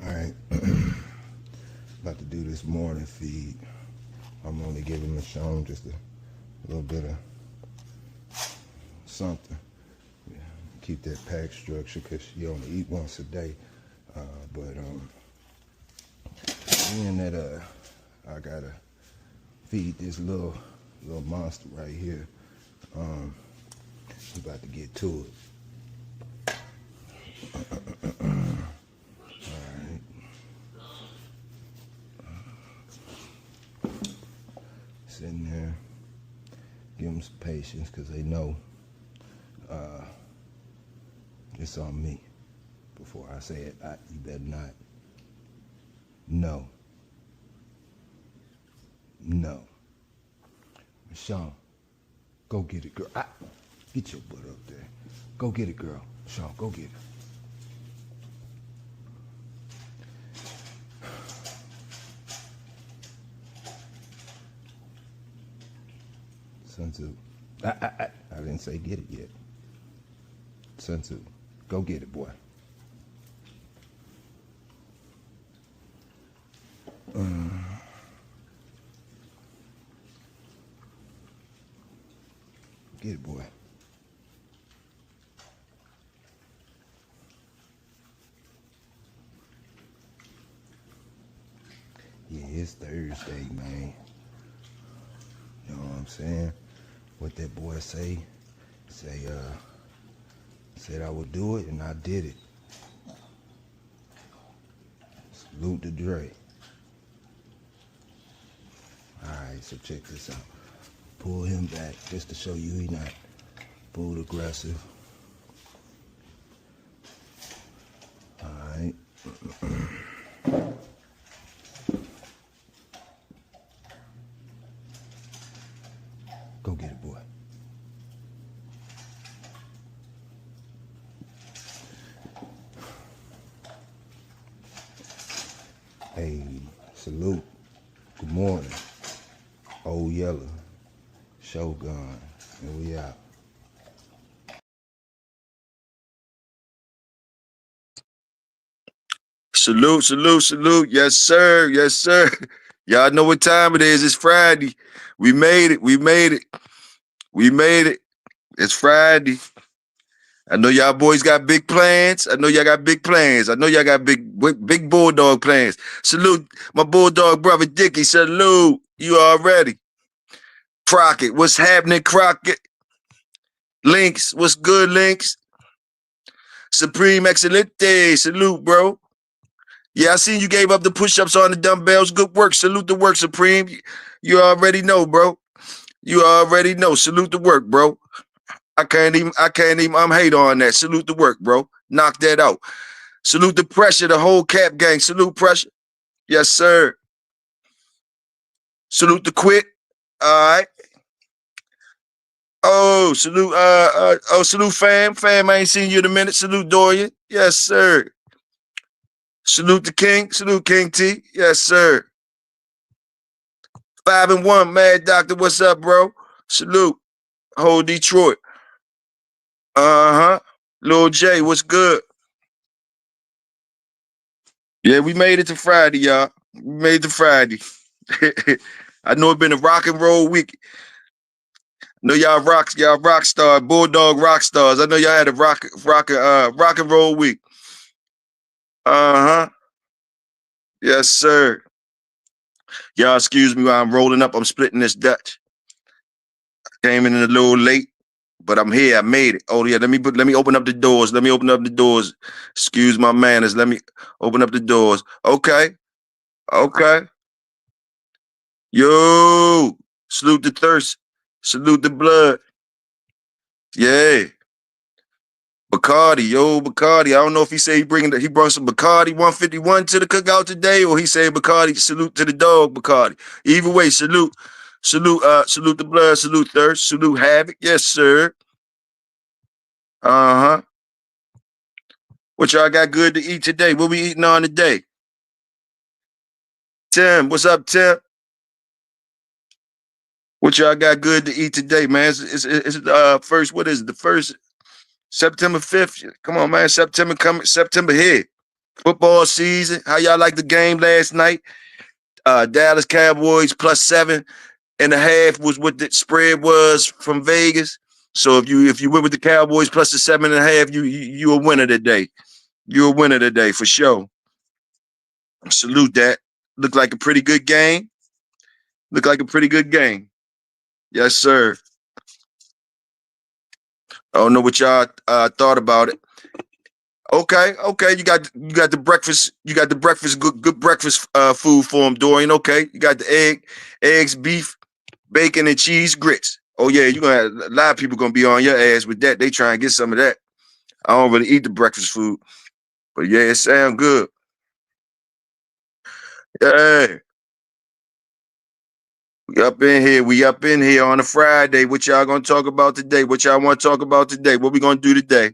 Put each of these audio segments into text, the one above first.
Alright, about to do this morning feed. I'm only giving Michonne just a little bit of something. Yeah, keep that pack structure because she only eat once a day. But being that I gotta feed this little monster right here, I'm about to get to it. Sitting there, give them some patience because they know it's on me. Before I say it, you better not. No. Sean, go get it, girl. Get your butt up there. Go get it, girl. Sean, go get it. Sun Tzu. I didn't say get it yet. Sun Tzu. Go get it, boy. Get it, boy. Yeah, it's Thursday, man. You know what I'm saying? What that boy said I would do it, and I did it. Salute to Dre. Alright, so check this out. Pull him back just to show you he not full aggressive. Alright. Go get it, boy. Hey, salute. Good morning. Old Yellow. Shogun. And we out. Salute, salute, salute. Yes, sir. Yes, sir. Y'all know what time it is. It's Friday. We made it. We made it. We made it. It's Friday. I know y'all boys got big plans. I know y'all got big plans. I know y'all got big bulldog plans. Salute my bulldog brother Dickie. Salute. You already. Crockett. What's happening, Crockett? Links. What's good, Links? Supreme Excelente. Salute, bro. Yeah, I seen you gave up the push-ups on the dumbbells. Good work. Salute the work, Supreme. You already know, bro. You already know. Salute the work, bro. I can't even hate on that. Salute the work, bro. Knock that out. Salute the pressure, the whole cap gang. Salute pressure. Yes, sir. Salute the quit. All right. Oh, salute, salute fam. Fam, I ain't seen you in a minute. Salute Dorian. Yes, sir. Salute the king. Salute King T. Yes, sir. 5-1, Mad Doctor. What's up, bro? Salute. Whole Detroit. Uh-huh. Lil J, what's good? Yeah, we made it to Friday, y'all. We made it to Friday. I know it's been a rock and roll week. I know y'all rock stars, Bulldog rock stars. I know y'all had a rock and roll week. Uh-huh. Yes, sir. Y'all excuse me while I'm rolling up. I'm splitting this Dutch. Came in a little late, but I'm here. I made it. Oh yeah, let me open up the doors. Let me open up the doors. Excuse my manners. Let me open up the doors. Okay. Okay. Yo, salute the thirst. Salute the blood. Yeah. Bacardi, yo, Bacardi. I don't know if he said he brought some Bacardi 151 to the cookout today, or he said Bacardi, salute to the dog, Bacardi. Either way, salute the blood, salute thirst, salute havoc. Yes, sir. Uh-huh. What y'all got good to eat today? What we eating on today? Tim, what's up, Tim? What y'all got good to eat today, man? It's first, what is it? The first September 5th. Come on, man. September here. Football season. How y'all like the game last night? Dallas Cowboys +7.5 was what the spread was from Vegas. So if you went with the Cowboys plus the 7.5, you a winner today. You're a winner today for sure. Salute that. Looked like a pretty good game. Looked like a pretty good game. Yes, sir. I don't know what y'all thought about it. Okay. You got the breakfast. You got the breakfast. Good breakfast food for them, Dorian. Okay. You got the eggs, beef, bacon, and cheese grits. Oh yeah, you're gonna have a lot of people gonna be on your ass with that. They try and get some of that. I don't really eat the breakfast food, but yeah, it sound good. Yeah, we up in here on a Friday. What y'all gonna talk about today? What y'all want to talk about today? What we gonna do today?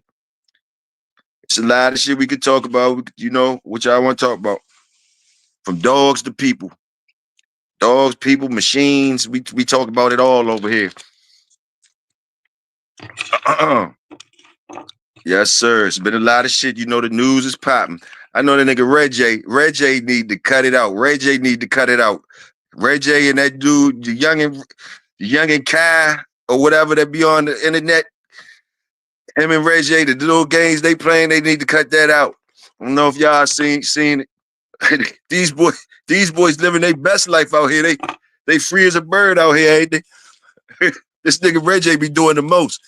It's a lot of shit we could talk about. You know what y'all want to talk about? From dogs to people, dogs, people, machines. We talk about it all over here. Yes, sir. It's been a lot of shit. You know the news is popping. I know the nigga Red J. Red J need to cut it out. Red J need to cut it out. Red J and that dude, the young and Kai or whatever that be on the internet. Him and Red J, the little games they playing, they need to cut that out. I don't know if y'all seen it. these boys living their best life out here. They free as a bird out here, ain't they? This nigga Red J be doing the most.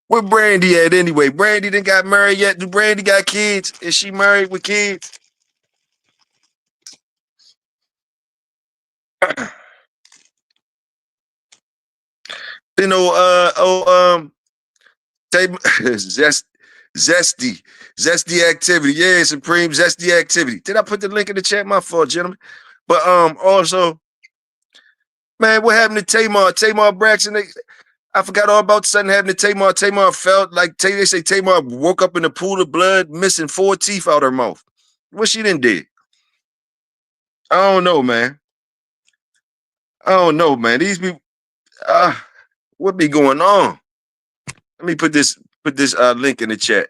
Where Brandy at anyway? Brandy didn't got married yet. Do Brandy got kids? Is she married with kids? You know, zesty activity. Yeah, Supreme zesty activity. Did I put the link in the chat? My fault, gentlemen. But also, man, what happened to Tamar? Tamar Braxton. I forgot all about something happened to Tamar. Tamar felt like they say Tamar woke up in a pool of blood, missing 4 teeth out her mouth. What she done did? I don't know, man. I don't know, man. These people, what be going on? Let me put this link in the chat.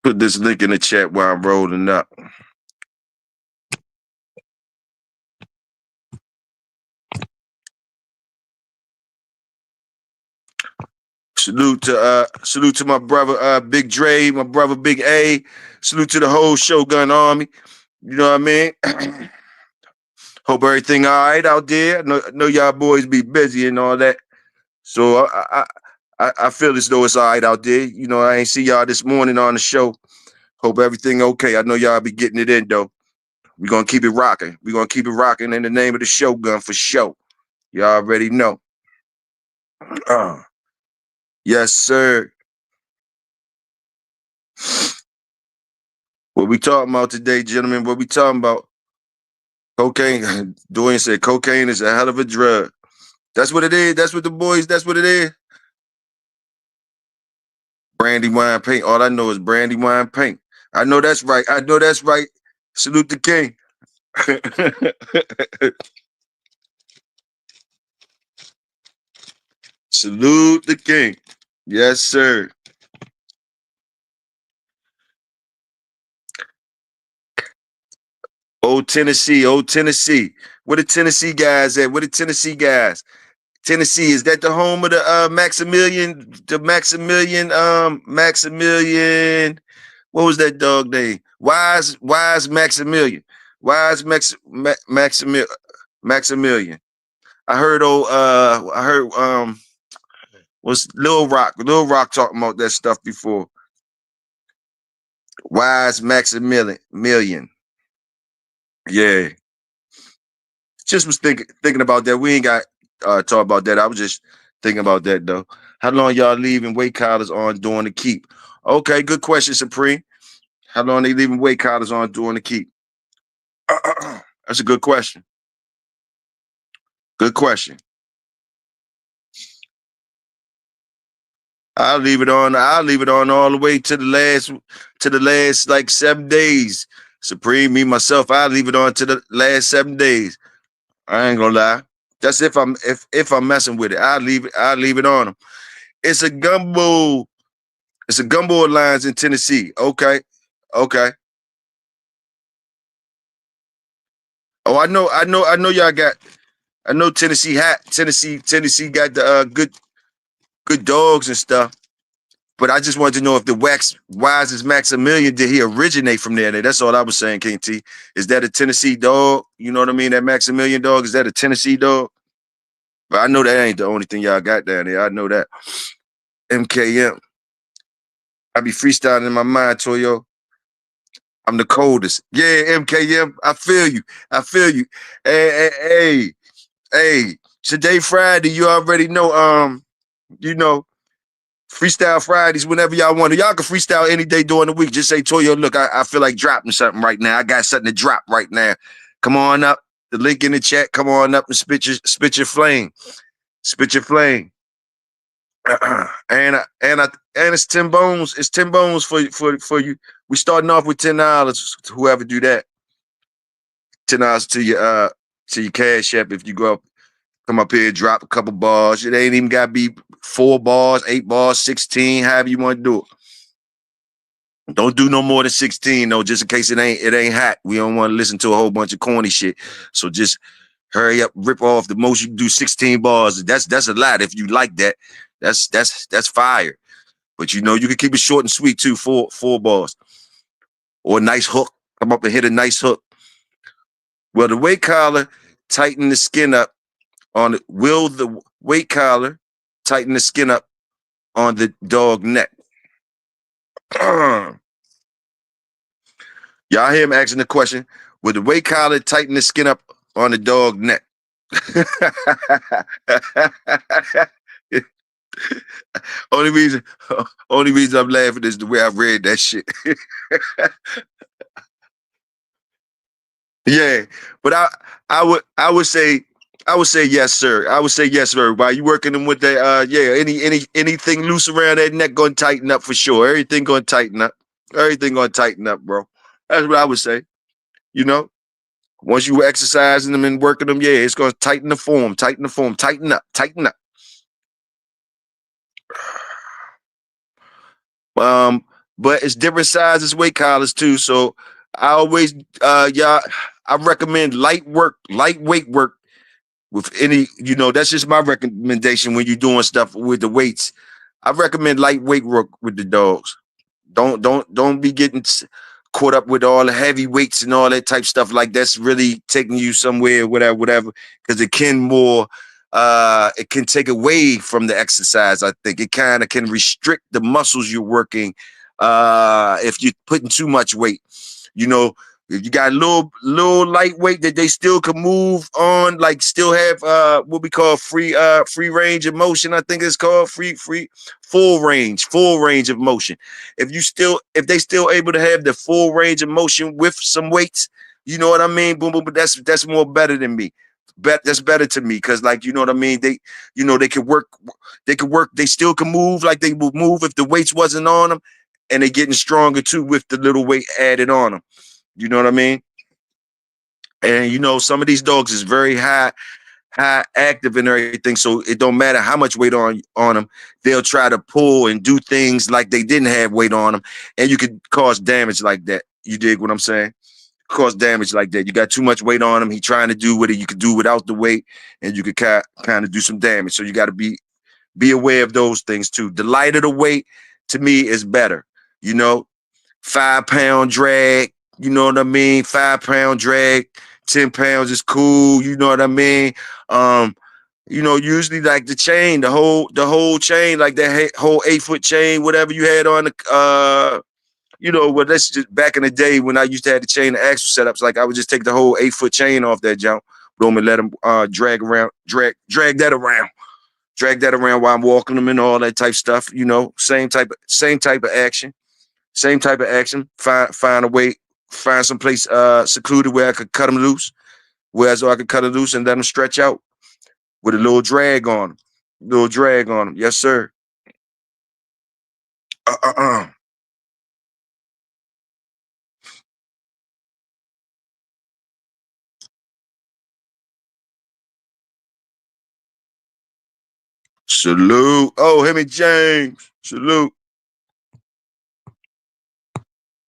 Put this link in the chat while I'm rolling up. Salute to my brother Big Dre, my brother Big A. Salute to the whole Shogun Army. You know what I mean? Hope everything all right out there. I know y'all boys be busy and all that. So I feel as though it's all right out there. You know, I ain't see y'all this morning on the show. Hope everything okay. I know y'all be getting it in though. We're gonna keep it rocking. We're gonna keep it rocking in the name of the Shogun for sure. Y'all already know. Yes, sir. What we talking about today, gentlemen? What we talking about? Cocaine. Dwayne said cocaine is a hell of a drug. That's what it is. That's what it is. Brandy wine paint. All I know is brandy wine paint. I know that's right. Salute the king. Salute the king. Yes, sir. Old Tennessee. Where the Tennessee guys at? Where the Tennessee guys? Tennessee, is that the home of the Maximilian? Maximilian. What was that dog name? Wise Maximilian. Maximilian. I heard was Lil Rock talking about that stuff before. Wise Maximilian. Yeah. Just was thinking about that. We ain't got talk about that. I was just thinking about that though. How long y'all leaving weight collars on during the keep? Okay, good question, Supreme. How long they leaving weight collars on during the keep? That's a good question. Good question. I'll leave it on all the way to the last like 7 days. Supreme, me myself, I'll leave it on to the last 7 days. I ain't gonna lie. That's if I'm messing with it. I'll leave it on them. It's a gumbo. It's a gumbo alliance in Tennessee. Okay. Okay. Oh, I know y'all got I know Tennessee got the good dogs and stuff. But I just wanted to know if the wax Wise is Maximilian, did he originate from there? That's all I was saying, King T. Is that a Tennessee dog? You know what I mean? That Maximilian dog, is that a Tennessee dog? But I know that ain't the only thing y'all got down there. I know that. MKM. I be freestyling in my mind, Toyo. I'm the coldest. Yeah, MKM. I feel you. I feel you. Hey. Today Friday, you already know. You know, Freestyle Fridays, whenever y'all want to. Y'all can freestyle any day during the week. Just say, Toyo, look, I feel like dropping something right now. I got something to drop right now. Come on up. The link in the chat. Come on up and spit your flame. Spit your flame. And it's 10 bones. It's 10 bones for you. We starting off with $10. Whoever do that. $10 to your cash app if you go up. Come up here, drop a couple bars. It ain't even got to be 4 bars, 8 bars, 16, however you want to do it. Don't do no more than 16 though, just in case it ain't hot. We don't want to listen to a whole bunch of corny shit. So just hurry up, rip off. The most you can do 16 bars. That's a lot. If you like that, that's fire. But you know, you can keep it short and sweet too, 4 bars. Or a nice hook. Come up and hit a nice hook. Well, the weight collar, tighten the skin up on it. Will the weight collar tighten the skin up on the dog neck? Y'all hear him asking the question. Will the weight collar tighten the skin up on the dog neck? only reason only reason I'm laughing is the way I read that shit. Yeah, but I would say yes, sir. I would say yes, sir. While you working them with that, anything loose around that neck gonna tighten up for sure. Everything gonna tighten up. Everything gonna tighten up, bro. That's what I would say. You know, once you exercising them and working them, yeah, it's gonna tighten the form, tighten up, tighten up. Um, but it's different sizes, weight collars too. So I always, y'all, I recommend lightweight work with any, that's just my recommendation when you're doing stuff with the weights. I recommend lightweight work with the dogs. Don't be getting caught up with all the heavy weights and all that type stuff. Like that's really taking you somewhere, whatever, because it can take away from the exercise. I think it kind of can restrict the muscles you're working if you're putting too much weight. You know, if you got a little lightweight that they still can move on, like still have what we call free range of motion. I think it's called full range of motion. If they still able to have the full range of motion with some weights, you know what I mean? Boom, boom. But that's more better than me. That's better to me because, like, you know what I mean. They could work. They could work. They still can move like they would move if the weights wasn't on them, and they getting stronger too with the little weight added on them. You know what I mean? And some of these dogs is very high active and everything, so it don't matter how much weight on them. They'll try to pull and do things like they didn't have weight on them, and you could cause damage like that. You dig what I'm saying? Cause damage like that. You got too much weight on him. He trying to do what you could do without the weight, and you could kind of do some damage. So you got to be aware of those things too. The lighter the weight, to me, is better. 5-pound drag. You know what I mean? 5-pound drag. 10 pounds is cool. You know what I mean? Usually like the chain, the whole chain, like that whole 8-foot chain, whatever you had on the well, that's just back in the day when I used to have the chain and axle setups. Like I would just take the whole 8-foot chain off that jump, boom, and let them drag that around while I'm walking them and all that type stuff. Same type of action, same type of action. Find a way, find some place secluded where I could cut them loose, so I could cut it loose and let them stretch out with a little drag on them, Yes, sir. Uh. Salute. Oh, him and James. Salute.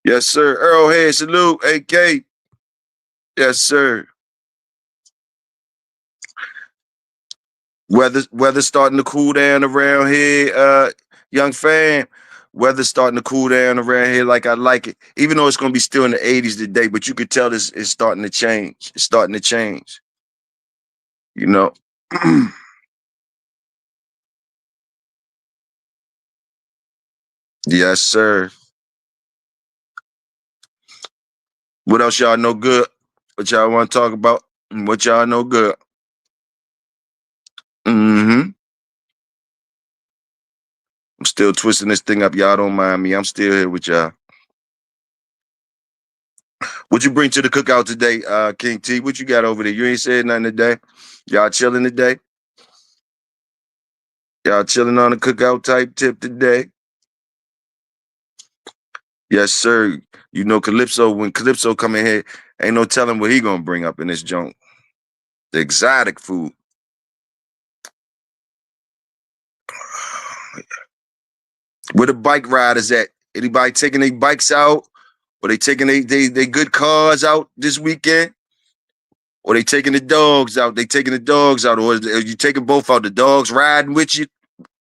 Yes, sir. Earlhead, salute. AK. Yes, sir. Weather starting to cool down around here, young fam. Weather's starting to cool down around here like I like it. Even though it's gonna be still in the 80s today, but you could tell this it's starting to change. It's starting to change. You know. Yes, sir. What else y'all know good? What y'all want to talk about? What y'all know good? Mm-hmm. I'm still twisting this thing up. Y'all don't mind me. I'm still here with y'all. What you bring to the cookout today, King T? What you got over there? You ain't said nothing today. Y'all chilling today? Y'all chilling on a cookout type tip today? Yes, sir. You know Calypso, when Calypso come in here, ain't no telling what he gonna bring up in this joint. The exotic food. Where the bike riders at? Anybody taking their bikes out? Or they taking they good cars out this weekend? Or they taking the dogs out? They taking the dogs out, or are you taking both out? The dogs riding with you,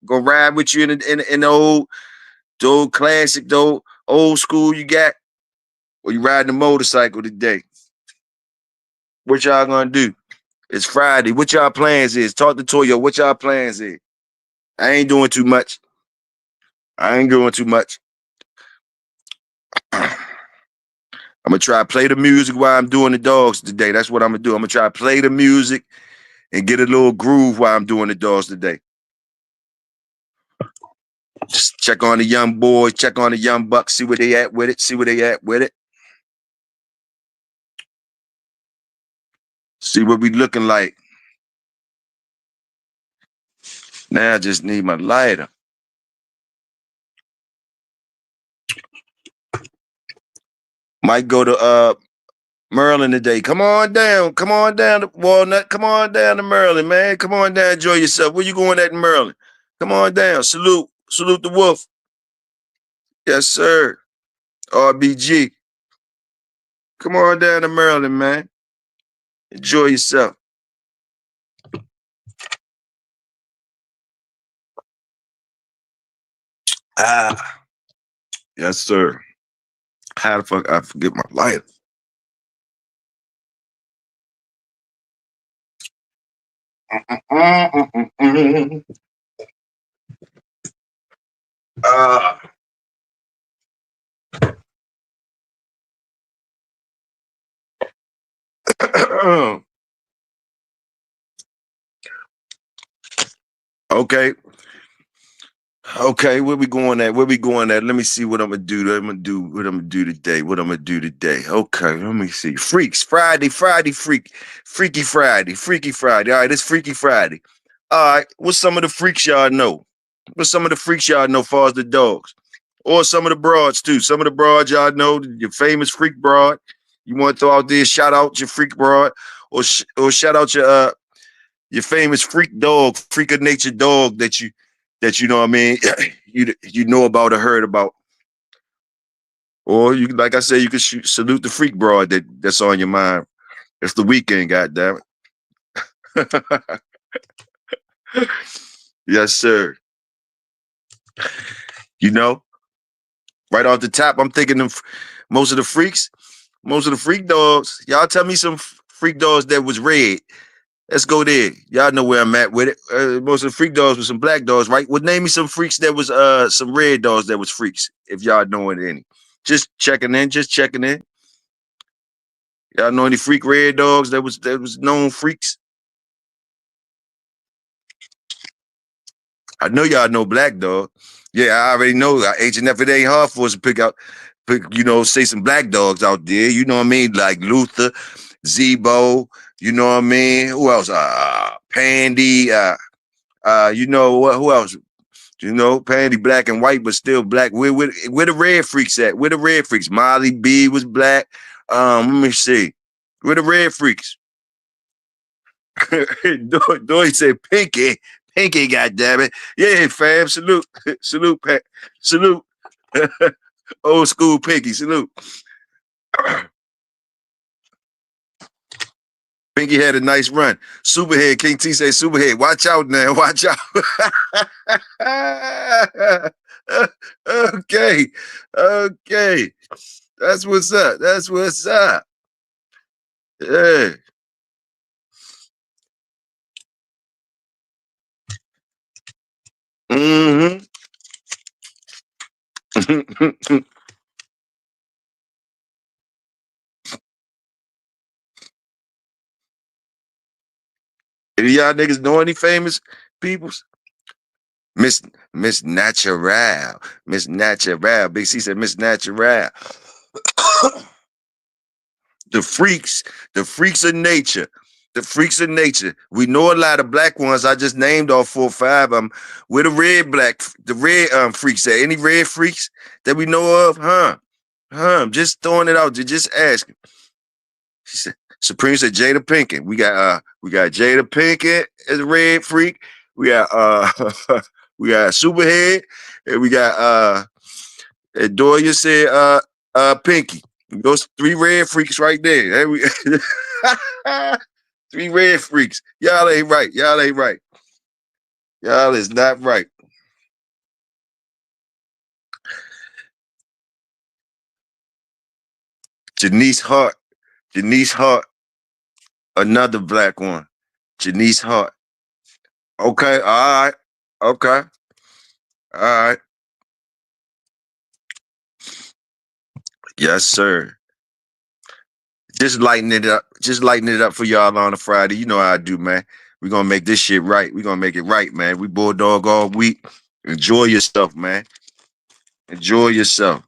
gonna ride with you in the old classic, the old school you got, or you riding a motorcycle today? What y'all gonna do? It's Friday. What y'all plans is? Talk to Toyo. What y'all plans is? I ain't doing too much. I ain't doing too much. I'm gonna try to play the music while I'm doing the dogs today. That's what I'm gonna do. I'm gonna try to play the music and get a little groove while I'm doing the dogs today. Just check on the young boys, check on the young bucks, see where they at with it, see where they at with it. See what we looking like. Now I just need my lighter. Might go to Maryland today. Come on down to Walnut. Come on down to Maryland, man. Come on down, enjoy yourself. Where you going at in Maryland? Come on down. Salute the wolf. Yes, sir. RBG. Come on down to Maryland, man. Enjoy yourself. Ah, yes, sir. How the fuck I forget my lighter? Ah. Okay. Okay, where we going at? Where we going at? Let me see what I'm gonna do. What I'm gonna do today. What I'm gonna do today. Okay, let me see. Freaks, Friday, Freaky Friday, Freaky Friday. All right, it's Freaky Friday. All right, what's some of the freaks y'all know? What's some of the freaks y'all know far as the dogs? Or some of the broads too. Some of the broads y'all know, your famous freak broad. You want to throw out there, shout out your freak broad, or shout out your famous freak dog, freak of nature dog that you know what I mean, you know about or heard about. Or you, like I said, you can salute the freak broad that's on your mind. It's the weekend, goddamn it. Yes, sir. You know, right off the top, I'm thinking of most of the freaks, most of the freak dogs. Y'all tell me some freak dogs that was red. Let's go there. Y'all know where I'm at with it. Most of the freak dogs were some black dogs, right? Well, name me some freaks that was some red dogs that was freaks, if y'all know any. Just checking in, just checking in. Y'all know any freak red dogs that was known freaks? I know y'all know black dog. Yeah, I already know. H&F, it ain't hard for us to say some black dogs out there. You know what I mean? Like Luther, Zebo. You know what I mean? Who else? Pandy. You know what? Who else? You know, Pandy black and white, but still black. Where the red freaks at? Where the red freaks? Molly B was black. Let me see. Where the red freaks? Doy said Pinky. Pinky, goddammit. Yeah, fam. Salute. Salute, Pat. Salute. Old school Pinky. Salute. Pinky had a nice run. Superhead. King T say Superhead. Watch out now. Watch out. Okay. Okay. That's what's up. That's what's up. Yeah. Mm-hmm. Any of y'all niggas know any famous peoples? Miss Miss Natural. Miss Natural. Big C said Miss Natural. The freaks. The freaks of nature. The freaks of nature. We know a lot of black ones. I just named all 4 or 5 of them. Where the red freaks at? Any red freaks that we know of? Huh? I'm just throwing it out. Just asking. She said, Supreme said Jada Pinkett. We got Jada Pinkett as a red freak. We got we got Superhead, and we got and Doya said Pinky. Those 3 red freaks right there. There we 3 red freaks. Y'all ain't right. Y'all ain't right. Y'all is not right. Janice Hart. Janice Hart. Another black one. Janice Hart. Okay, all right. Okay. All right. Yes, sir. Just lighten it up. Just lighten it up for y'all on a Friday. You know how I do, man. We're gonna make this shit right. We're gonna make it right, man. We bulldog all week. Enjoy yourself, man. Enjoy yourself.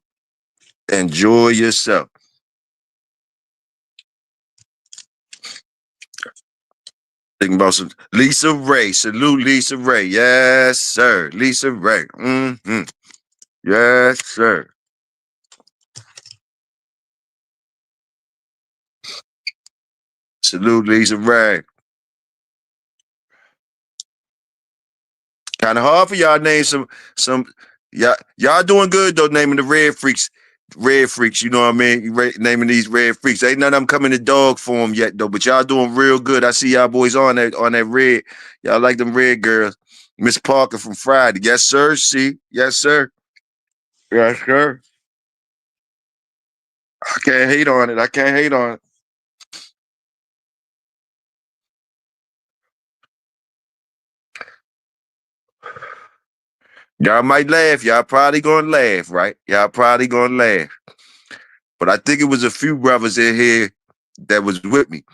Enjoy yourself. Thinking about some Lisa Ray. Salute Lisa Ray. Yes, sir. Lisa Ray. Mm-hmm. Yes, sir. Salute Lisa Ray. Kind of hard for y'all name some y'all doing good though, naming the red freaks. You know what I mean? Naming these red freaks. Ain't none of them coming in dog form yet though, but y'all doing real good. I see y'all boys on that red. Y'all like them red girls. Miss Parker from Friday. Yes, sir. See, yes, sir. Yes, sir. I can't hate on it. I can't hate on it. Y'all might laugh. Y'all probably gonna laugh, right? Y'all probably gonna laugh. But I think it was a few brothers in here that was with me.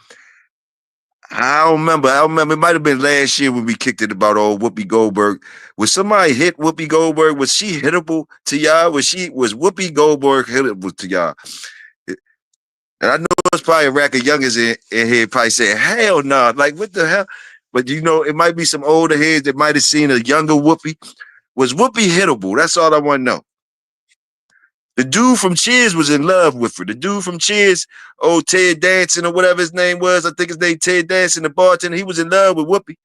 I don't remember. It might have been last year when we kicked it about old Whoopi Goldberg. Was somebody hit Whoopi Goldberg? Was she hittable to y'all? Was Whoopi Goldberg hittable to y'all? And I know there's probably a rack of youngers in here probably saying, hell no, like what the hell? But you know, it might be some older heads that might have seen a younger Whoopi. Was Whoopi hittable? That's all I want to know. The dude from Cheers was in love with her. The dude from Cheers, Ted Danson or whatever his name was, I think his name Ted Danson, the bartender, he was in love with Whoopi. I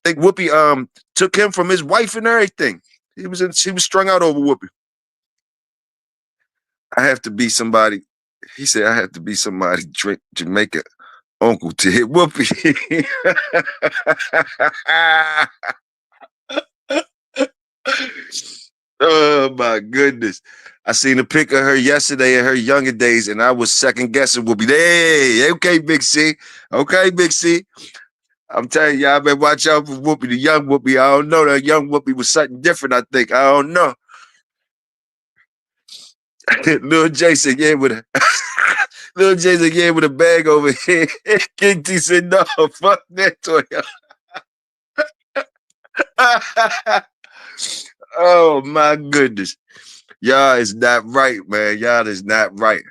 think Whoopi took him from his wife and everything. He was strung out over Whoopi. I have to be somebody. He said I have to be somebody drink Jamaica uncle to hit Whoopi. Oh my goodness. I seen a pic of her yesterday in her younger days, and I was second guessing Whoopi. Hey, okay, Big C. Okay, Big C. I'm telling y'all, better watch out for Whoopi, the young Whoopi. I don't know. That young Whoopi was something different, I think. I don't know. Lil J said, yeah, with a Lil J said, yeah, with a bag over here. King T said, no, fuck that Toyo. Oh my goodness. Y'all is not right, man. Y'all is not right.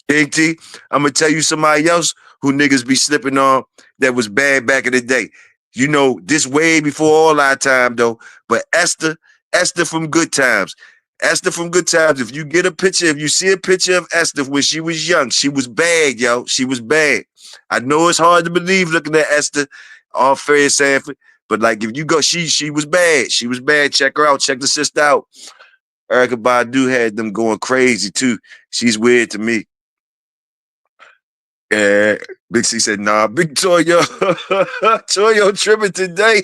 King T, I'm gonna tell you somebody else who niggas be slipping on that was bad back in the day. You know, this way before all our time though. But Esther from Good Times. Esther from Good Times. If you see a picture of Esther when she was young, she was bad, yo. She was bad. I know it's hard to believe looking at Esther all fair Sanford. But like if you go, she was bad. She was bad. Check her out. Check the sister out. Erykah Badu had them going crazy too. She's weird to me. Yeah. Big C said, nah, Big Toyo. Toyo tripping today.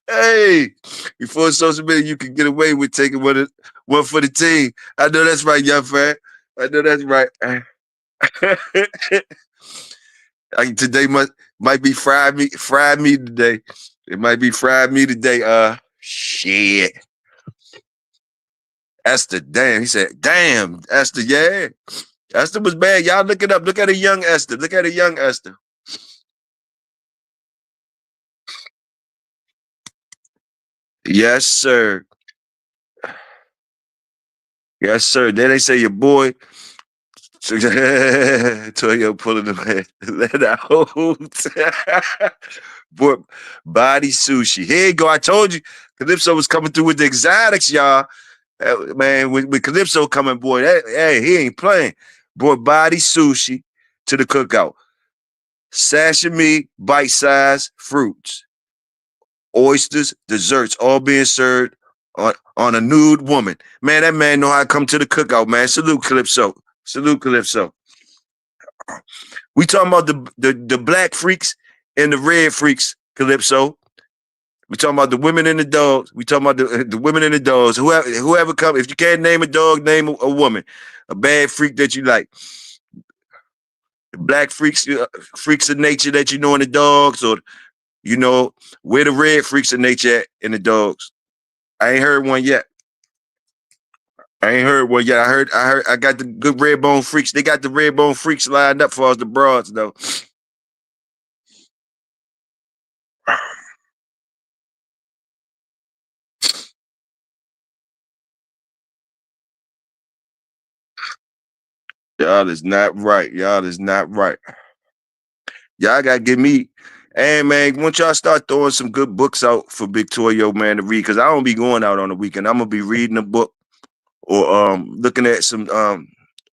Hey, before social media, you can get away with taking one for the team. I know that's right, young fan. I know that's right. Today might be fried meat today. It might be fried meat today. Shit. Esther, damn. He said, damn, Esther, yeah. Esther was bad. Y'all look it up. Look at a young Esther. Look at a young Esther. Yes, sir. Yes, sir. Then they say your boy Toyo pulling the let out. Boy, body sushi. Here you go. I told you Calypso was coming through with the exotics, y'all. Man, with Calypso coming, boy, hey, he ain't playing. Boy, body sushi to the cookout. Sashimi, bite-sized fruits, oysters, desserts, all being served on a nude woman. Man, that man know how to come to the cookout, man. Salute Calypso. Salute Calypso. We talking about the black freaks and the red freaks, Calypso. We talking about the women and the dogs. We talking about the women and the dogs. Whoever come, if you can't name a dog, name a woman. A bad freak that you like. The black freaks, freaks of nature that you know in the dogs, or you know where the red freaks of nature at in the dogs. I ain't heard one yet. I got the good red bone freaks. They got the red bone freaks lined up for us, the broads, though. Y'all is not right. Y'all is not right. Y'all gotta give me, hey man, once y'all start throwing some good books out for Big Toyo, man, to read, because I don't be going out on the weekend. I'm gonna be reading a book or looking at some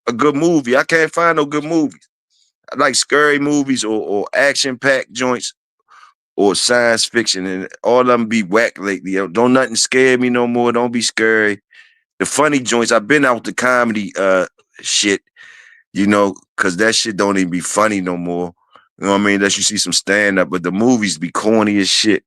a good movie. I can't find no good movies. I like scary movies or action-packed joints or science fiction, and all of them be whack lately. Don't nothing scare me no more. Don't be scary. The funny joints, I've been out the comedy shit, you know, because that shit don't even be funny no more. You know what I mean? Unless you see some stand-up, but the movies be corny as shit.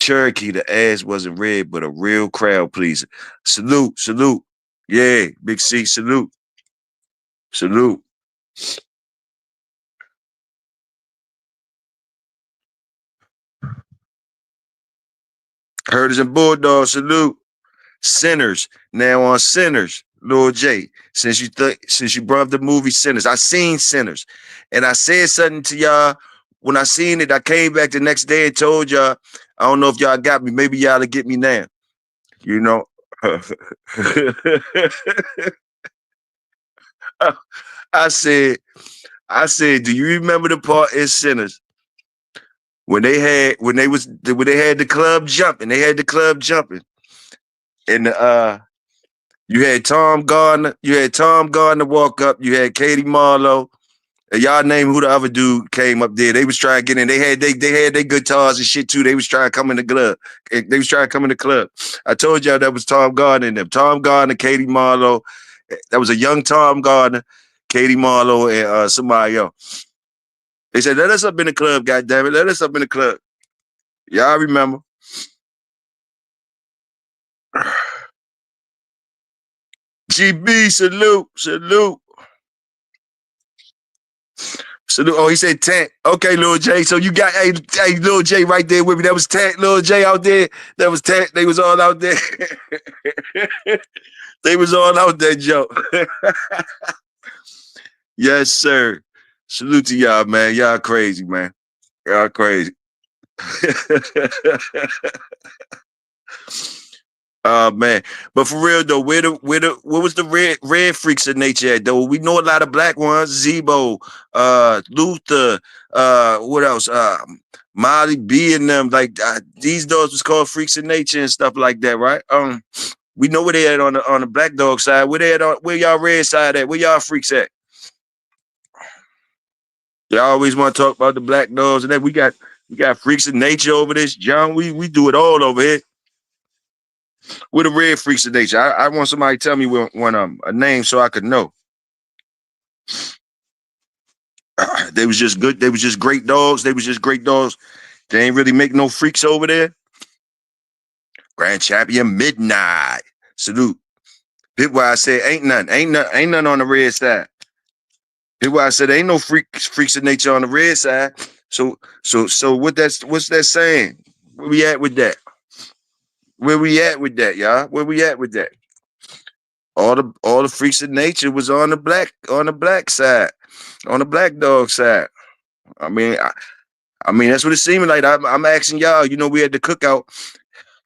Cherokee, the ass wasn't red, but a real crowd pleaser. Salute, salute. Yeah, Big C, salute. Salute. Herders and Bulldogs, salute. Sinners, now on Sinners, Lil J. Since you brought up the movie Sinners, I seen Sinners, and I said something to y'all when I seen it. I came back the next day and told y'all, I don't know if y'all got me. Maybe y'all'll get me now. You know. I said, do you remember the part in Sinners when they had the club jumping? They had the club jumping, and you had Tom Gardner. You had Tom Gardner walk up. You had Katie Marlowe. And y'all name who the other dude came up there. They was trying to get in. They had their guitars and shit too. They was trying to come in the club. They was trying to come in the club. I told y'all that was Tom Gardner and them. Tom Gardner, Katie Marlowe. That was a young Tom Gardner, Katie Marlowe, and somebody else. They said, let us up in the club, goddammit. Let us up in the club. Y'all remember. GB, salute, salute. Salute. Oh, he said Tank. Okay, Lil J. So you got hey Lil J right there with me. That was Tank, Lil J out there. That was Tank. They was all out there. They was all out there, Joe. Yes, sir. Salute to y'all, man. Y'all crazy, man. Y'all crazy. Man, but for real though, what was the red freaks of nature at though? We know a lot of black ones, Zebo, Luther, what else? Molly B and them, like these dogs was called freaks of nature and stuff like that, right? We know where they at on the black dog side. Where they at where y'all red side at? Where y'all freaks at? They always want to talk about the black dogs, and then we got freaks of nature over this, John. We do it all over here. We're the red freaks of nature. I want somebody to tell me when a name so I could know. They was just good. They was just great dogs. They was just great dogs. They ain't really make no freaks over there. Grand Champion Midnight. Salute. Pitwise said ain't none on the red side. Pitwise said ain't no freaks of nature on the red side. So what's that saying? Where we at with that? Where we at with that, y'all? Where we at with that? All the freaks of nature was on the black side, on the black dog side. I mean, that's what it seemed like. I'm asking y'all. You know, we had the cookout.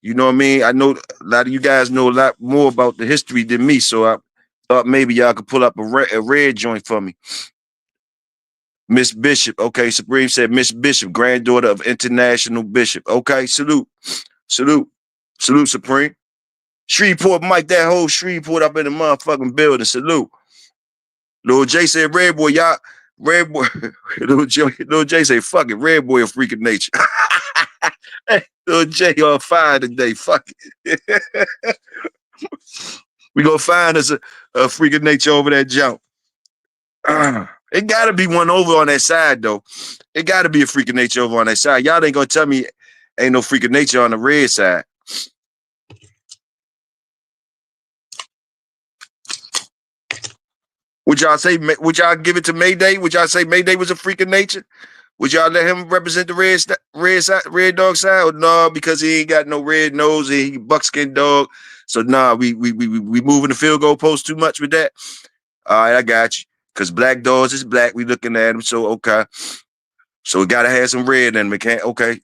You know what I mean? I know a lot of you guys know a lot more about the history than me, so I thought maybe y'all could pull up a red joint for me. Miss Bishop. Okay, Supreme said Miss Bishop, granddaughter of International Bishop. Okay, salute. Salute, Supreme. Shreveport, Mike, that whole Shreveport up in the motherfucking building. Salute. Lil J said, Red Boy, y'all, Red Boy, Lil J said, fuck it, Red Boy a freak of nature. Hey, Lil J on fire today, fuck it. We gonna find us a freak of nature over that jump. It gotta be one over on that side, though. It gotta be a freak of nature over on that side. Y'all ain't gonna tell me ain't no freak of nature on the red side. Would y'all say? Would y'all give it to Mayday? Would y'all say Mayday was a freak of nature? Would y'all let him represent the red dog side? Or no, because he ain't got no red nose. He buckskin dog. So nah, we moving the field goal post too much with that. All right, I got you. Cause black dogs is black. We looking at him. So okay. So we gotta have some red in him. Okay.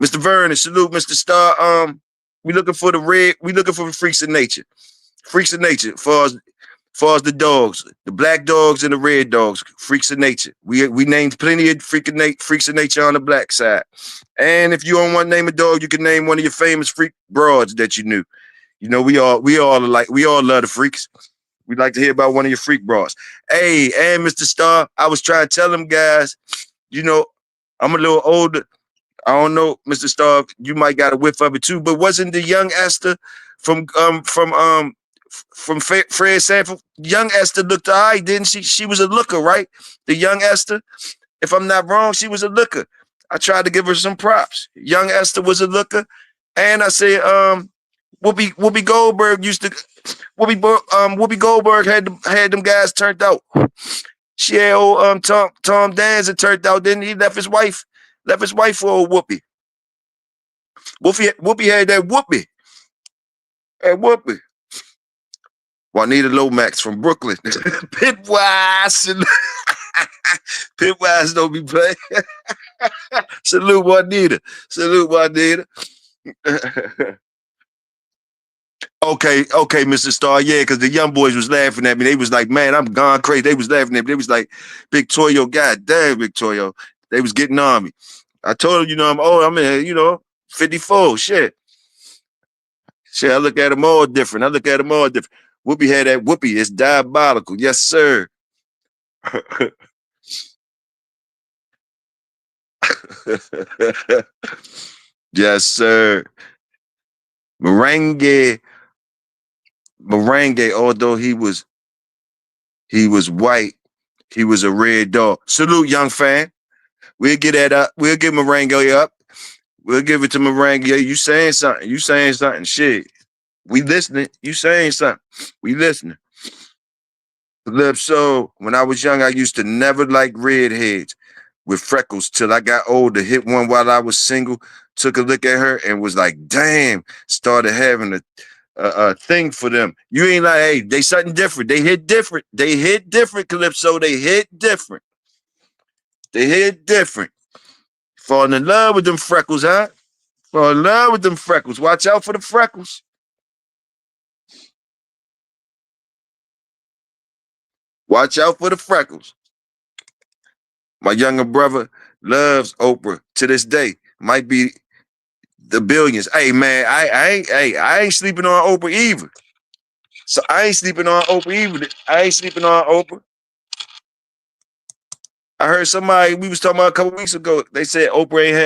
Mr. Vernon, salute, Mr. Star. We looking for the red. We looking for the freaks of nature. Freaks of nature. Far as the dogs, the black dogs and the red dogs, freaks of nature. We named plenty of freaks of nature on the black side. And if you don't want to name a dog, you can name one of your famous freak broads that you knew. You know, we all love the freaks. We'd like to hear about one of your freak broads. Hey, and Mr. Star, I was trying to tell them guys, you know, I'm a little older. I don't know, Mr. Star, you might got a whiff of it too, but wasn't the young Esther from Fred Sanford? Young Esther looked all right, didn't she? She was a looker, right? The young Esther, if I'm not wrong, she was a looker. I tried to give her some props. Young Esther was a looker. And I said, Whoopi Goldberg used to, Whoopi Goldberg had them guys turned out. She had old Tom Danza turned out, didn't he? Left his wife for old Whoopi. Whoopi had that Whoopi. Hey, Whoopi. Juanita Lomax from Brooklyn. Pitwise. Pitwise don't be playing. Salute Juanita. Okay, Mr. Star. Yeah, because the young boys was laughing at me. They was like, man, I'm gone crazy. They was laughing at me. They was like, Big Toyo, god damn, Big Toyo. They was getting on me. I told them, you know, I'm old. I'm in, 54. Shit, I look at them all different. Whoopi had that Whoopi. It's diabolical. Yes, sir. Yes, sir. Merengue, although he was white, he was a red dog. Salute, young fan. We'll get that up. We'll give Merengue up. We'll give it to Merengue. You saying something. Shit. We listening. You saying something. We listening. So when I was young, I used to never like redheads with freckles till I got older. Hit one while I was single, took a look at her and was like, damn, started having a thing for them. You ain't like, hey, they something different. They hit different. Calypso. They hit different. Falling in love with them freckles, huh? Falling in love with them freckles. Watch out for the freckles. Watch out for the freckles. My younger brother loves Oprah to this day. Might be the billions. Hey man, I ain't sleeping on Oprah either. So I ain't sleeping on Oprah either. I heard somebody we was talking about a couple weeks ago. They said Oprah ain't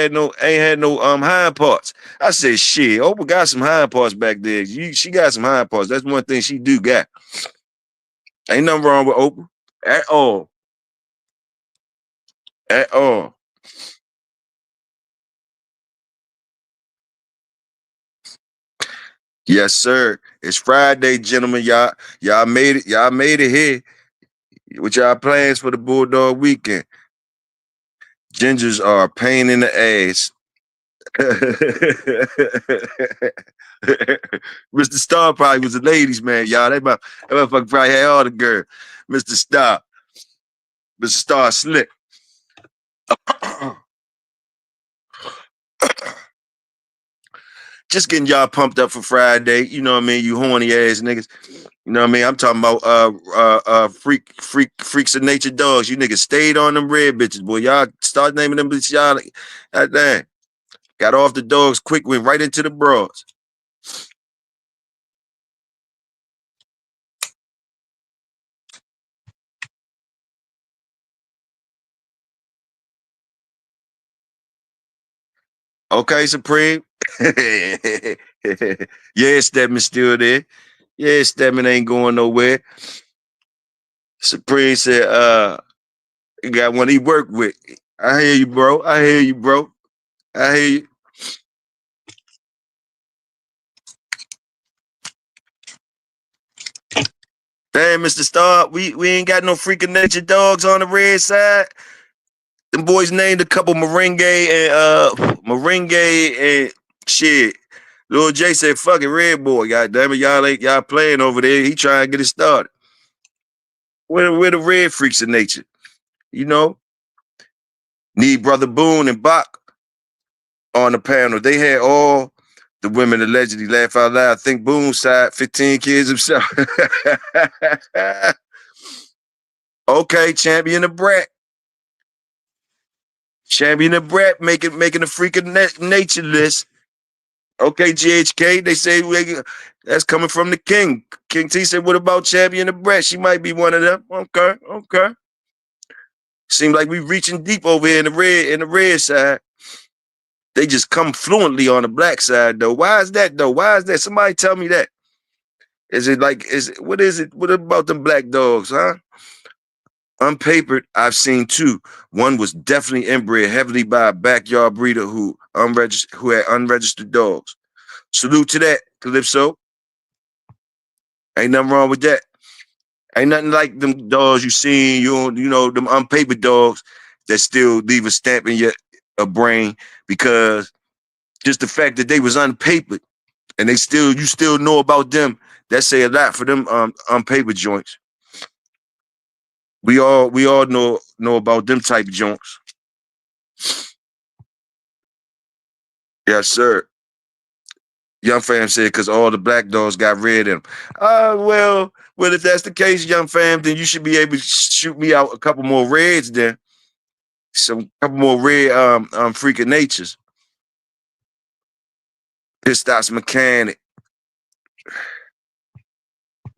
had no hind parts. I said shit. Oprah got some hind parts back there. She got some hind parts. That's one thing she do got. Ain't nothing wrong with Oprah at all. At all. Yes, sir. It's Friday, gentlemen. Y'all made it. Y'all made it here. What y'all plans for the Bulldog weekend? Gingers are a pain in the ass. Mr. Star probably was a ladies' man, y'all. That motherfucker probably had all the girl. Mr. Star. Mr. Star slick. Just getting y'all pumped up for Friday. You know what I mean? You horny ass niggas. You know what I mean? I'm talking about freaks of nature dogs. You niggas stayed on them red bitches, boy. Y'all start naming them bitches. Y'all God damn. Got off the dogs quick, went right into the bras. Okay, Supreme. Yeah, Stedman's still there. Yeah, Stedman ain't going nowhere. Supreme said, he got one he worked with. I hear you, bro. I hear you, bro. I hear you. Damn, Mr. Star, we ain't got no freaking nature dogs on the red side. Them boys named a couple merengue and shit. Lil J said, fuck it, Red Boy. God damn it, y'all playing over there. He trying to get it started. We're the red freaks of nature. You know? Need Brother Boone and Bach on the panel. They had all the women allegedly laugh out loud. I think Boone side 15 kids himself. Okay, champion of Brat. Champion of Brat making a freaking nature list. Okay, GHK, they say that's coming from the King. King T said, what about Champion of Brat? She might be one of them. Okay. Seems like we reaching deep over here in the red side. They just come fluently on the black side though. Why is that though? Why is that? Somebody tell me that. What is it? What about them black dogs, huh? Unpapered, I've seen two. One was definitely inbred heavily by a backyard breeder who had unregistered dogs. Salute to that, Calypso. Ain't nothing wrong with that. Ain't nothing like them dogs you seen, you know, them unpapered dogs that still leave a stamp in your brain because just the fact that they was unpapered and you still know about them, that say a lot for them unpapered joints. We all know about them type of joints. Yes, sir. Young fam said because all the black dogs got red in them. Well, if that's the case, young fam, then you should be able to shoot me out a couple more reds then. Some couple more red freaking natures. Pistos mechanic.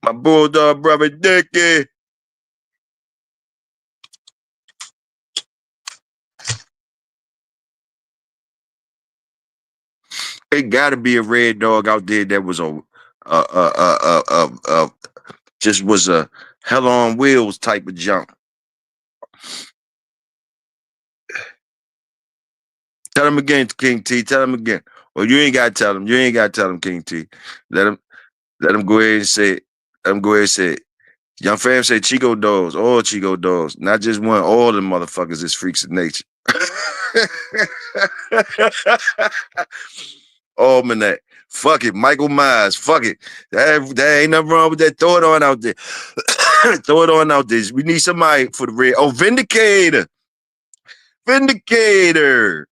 My bulldog brother Dickie. It gotta be a red dog out there that was just was a hell on wheels type of junk. Tell him again, King T. Tell him again. Well, you ain't gotta tell him. You ain't gotta tell him, King T. Let him go ahead and say it. Let him go ahead and say it. Young fam say Chico dogs, all Chico dogs, not just one. All the motherfuckers is freaks of nature. Almanac. Fuck it. Michael Myers. Fuck it. That ain't nothing wrong with that. Throw it on out there. Throw it on out there. We need somebody for the red. Oh, Vindicator. Vindicator.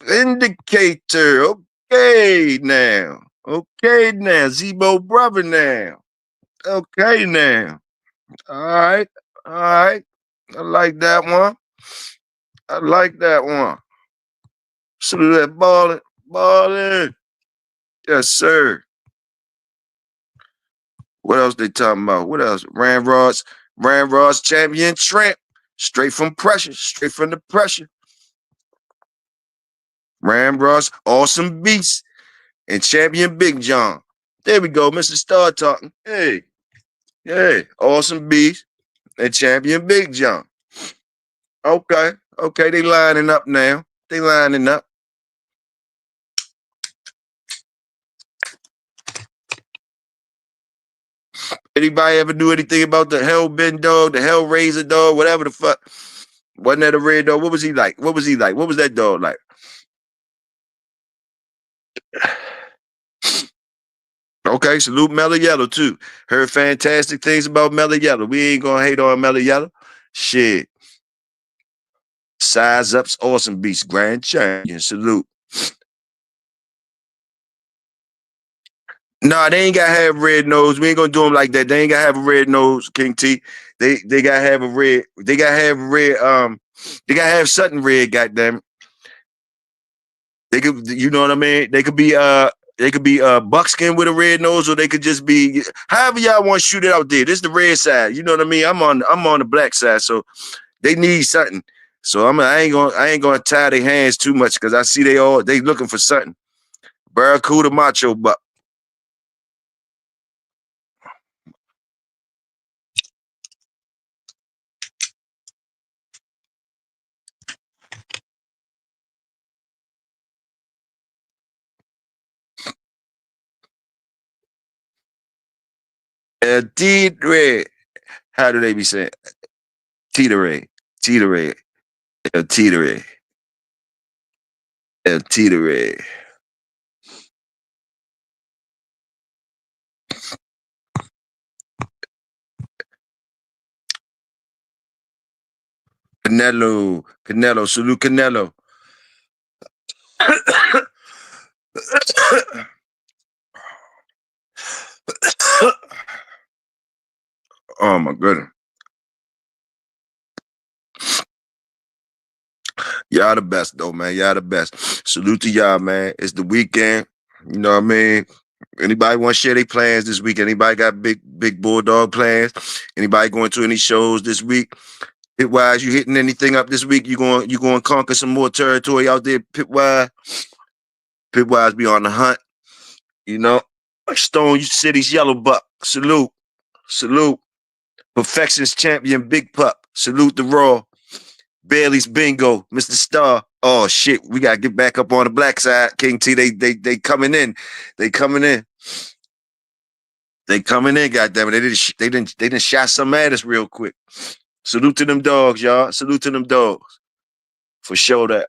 Vindicator. Okay now. Okay now. Zebo brother now. Okay now. All right. All right. I like that one. I like that one. Salute that ballin'. Ballin'. Yes, sir. What else they talking about? What else? Ramrod's champion Trent. Straight from pressure. Straight from the pressure. Ramross, Awesome Beast, and Champion Big John. There we go, Mr. Star talking. Hey, hey, Awesome Beast and Champion Big John. Okay, okay, they lining up now. They lining up. Anybody ever do anything about the Hellbend dog, the Hellraiser dog, whatever the fuck? Wasn't that a red dog? What was he like? What was he like? What was that dog like? Okay, salute Mellow Yellow too. Heard fantastic things about Mellow Yellow. We ain't gonna hate on Mellow Yellow. Shit. Size Up's Awesome Beast, Grand Champion. Salute. Nah, they ain't gotta have red nose. We ain't gonna do them like that. They ain't gotta have a red nose, King T. They gotta have a red. They gotta have red. They gotta have something red. Goddamn it. They could, you know what I mean? They could be buckskin with a red nose, or they could just be however y'all want to shoot it out there. This is the red side. You know what I mean? I'm on the black side, so they need something. So I ain't gonna tie their hands too much because I see they looking for something. Barracuda Macho Buck. Red. How do they be saying? Teeteray. Teeteray. Teeteray. Teeteray. Canelo, salute Canelo. Oh my goodness. Y'all the best though, man. Y'all the best. Salute to y'all, man. It's the weekend. You know what I mean? Anybody want to share their plans this week? Anybody got big bulldog plans? Anybody going to any shows this week? Pitwise, you hitting anything up this week? You going to conquer some more territory out there, Pitwise? Pitwise be on the hunt. You know, Stone City's Yellow Buck. Salute. Salute. Perfection's champion, Big Pup. Salute the Raw. Bailey's Bingo, Mr. Star. Oh shit, we gotta get back up on the black side. King T, they coming in. They coming in. They coming in, goddamn it. They didn't shot some at us real quick. Salute to them dogs, y'all. Salute to them dogs. For sure that.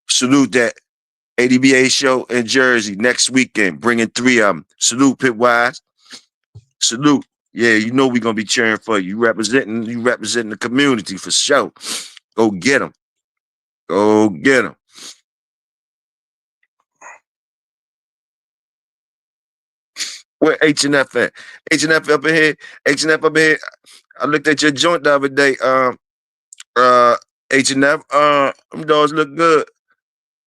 Salute that. ADBA show in Jersey next weekend, bringing 3 of them. Salute, Pitwise. Salute. Yeah, you know we're gonna be cheering for you. You representing the community for sure. Go get them. Go get them. Where H&F at? H&F up in here. H&F up in here. I looked at your joint the other day. H&F. Them dogs look good.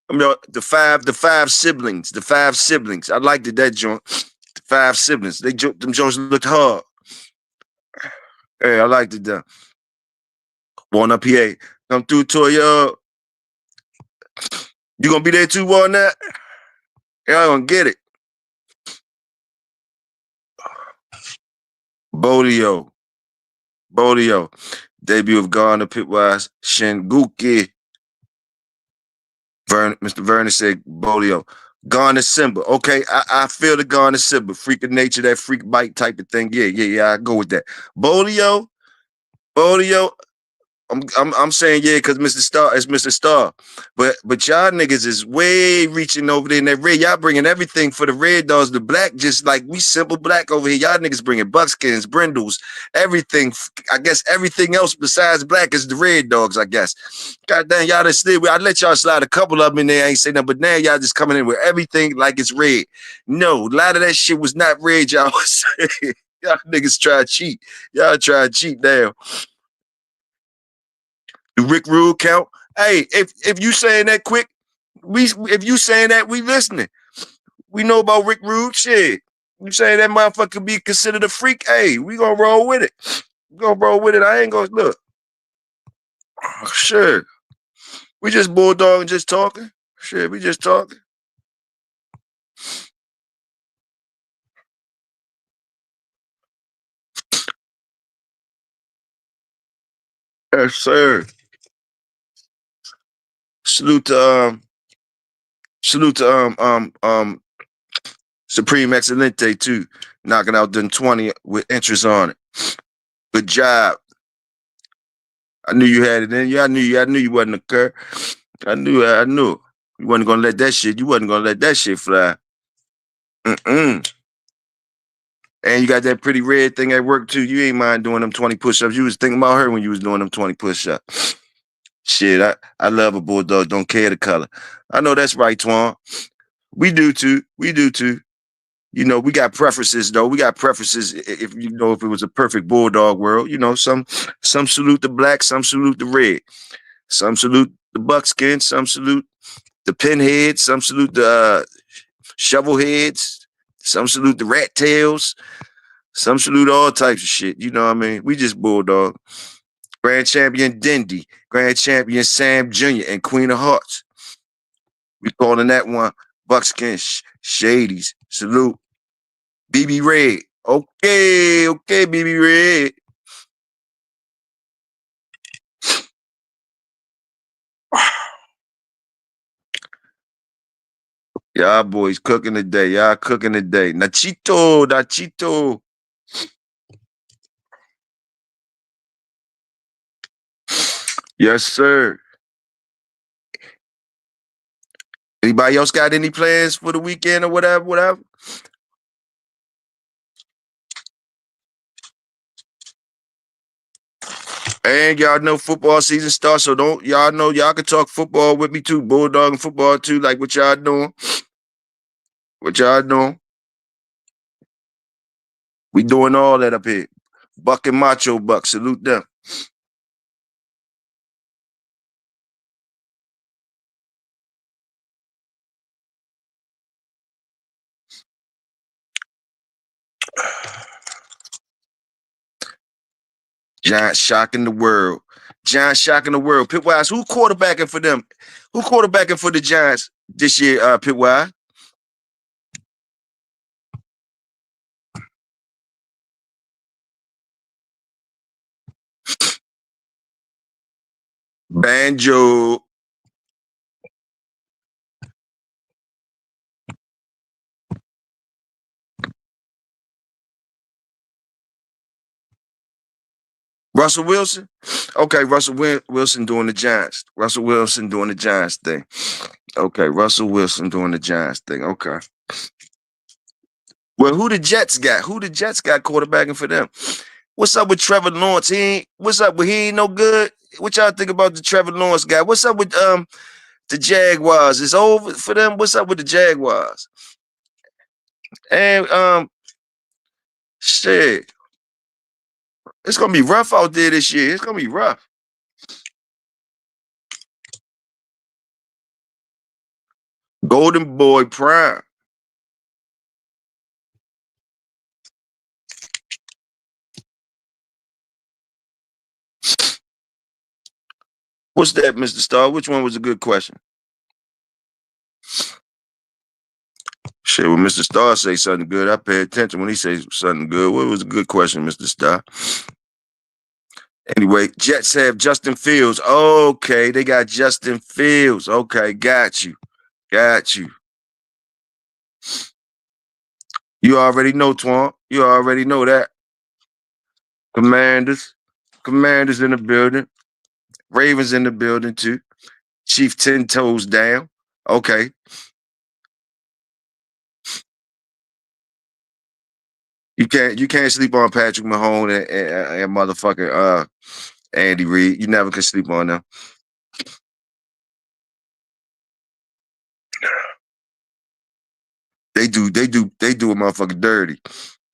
I mean, the five siblings. The 5 siblings. I liked it, that joint. The 5 siblings. Them joints looked hard. Hey, I liked it though. One up here. Come through, Toyo. You gonna be there too, on that? Y'all gonna get it. Bodio. Debut of Garner, Pitwise, Shinguki. Mr. Vernon said Bodio. Garner Simba. Okay, I feel the Garner Simba. Freak of nature, that freak bite type of thing. Yeah, I go with that. Bodio. I'm saying yeah, because Mr. Star is Mr. Star. But y'all niggas is way reaching over there in that red. Y'all bringing everything for the red dogs, the black, just like we simple black over here. Y'all niggas bringing buckskins, brindles, everything. I guess everything else besides black is the red dogs, I guess. God damn, y'all just still, I let y'all slide a couple of them in there. I ain't say nothing, but now y'all just coming in with everything like it's red. No, a lot of that shit was not red, y'all was saying. Y'all niggas try to cheat. Y'all try to cheat now. The Rick Rule count. Hey, if you saying that quick, if you saying that, we listening. We know about Rick Rude. Shit. You say that motherfucker could be considered a freak? Hey, we gonna roll with it. We gonna roll with it. I ain't gonna look. Sure. We just bulldog and just talking. Shit, we just talking. Yes, sir. Salute to salute to Supreme Excelente too. Knocking out them 20 with interest on it. Good job. I knew you had it in you. I knew you wasn't a cur. I knew. You wasn't gonna let that shit. You wasn't gonna let that shit fly. Mm-mm. And you got that pretty red thing at work too. You ain't mind doing them 20 push-ups. You was thinking about her when you was doing them 20 push-ups. Shit, I love a bulldog. Don't care the color. I know that's right, Twan. We do too. We do too. You know, we got preferences though. We got preferences. If you know, if it was a perfect bulldog world, you know, some salute the black, some salute the red, some salute the buckskin, some salute the pinheads, some salute the shovel heads, some salute the rat tails, some salute all types of shit. You know what I mean? We just bulldog. Grand champion Dindy, grand champion Sam Jr. and Queen of Hearts. We calling that one buckskin shadies. Salute. BB Red. Okay, BB Red. Y'all boys cooking today. Y'all cooking today. Nachito. Yes, sir. Anybody else got any plans for the weekend or whatever? And y'all know football season starts, so don't y'all know y'all can talk football with me too, bulldog and football too, like what y'all doing. What y'all doing? We doing all that up here. Buck and Macho Buck, salute them. Giant shock in the world. Giant shock in the world. Pitwise, who quarterbacking for them? Who quarterbacking for the Giants this year, Pitwise? Banjo. Russell Wilson? Okay, Wilson doing the Giants. Russell Wilson doing the Giants thing. Okay, Russell Wilson doing the Giants thing. Okay. Well, who the Jets got? Who the Jets got quarterbacking for them? What's up with Trevor Lawrence? What's up with he ain't no good? What y'all think about the Trevor Lawrence guy? What's up with the Jaguars? It's over for them. What's up with the Jaguars? And shit. It's gonna be rough out there this year. It's gonna be rough. Golden Boy Prime. What's that, Mr. Star? Which one was a good question? Shit, when Mr. Star say something good, I pay attention when he says something good. What was a good question, Mr. Star? Anyway, Jets have Justin Fields. Okay, they got Justin Fields. Okay, got you. You already know, Twan. You already know that. Commanders in the building. Ravens in the building too. Chief 10 toes down. Okay. You can't sleep on Patrick Mahomes and motherfucking Andy Reid. You never can sleep on them. They do a motherfucker dirty.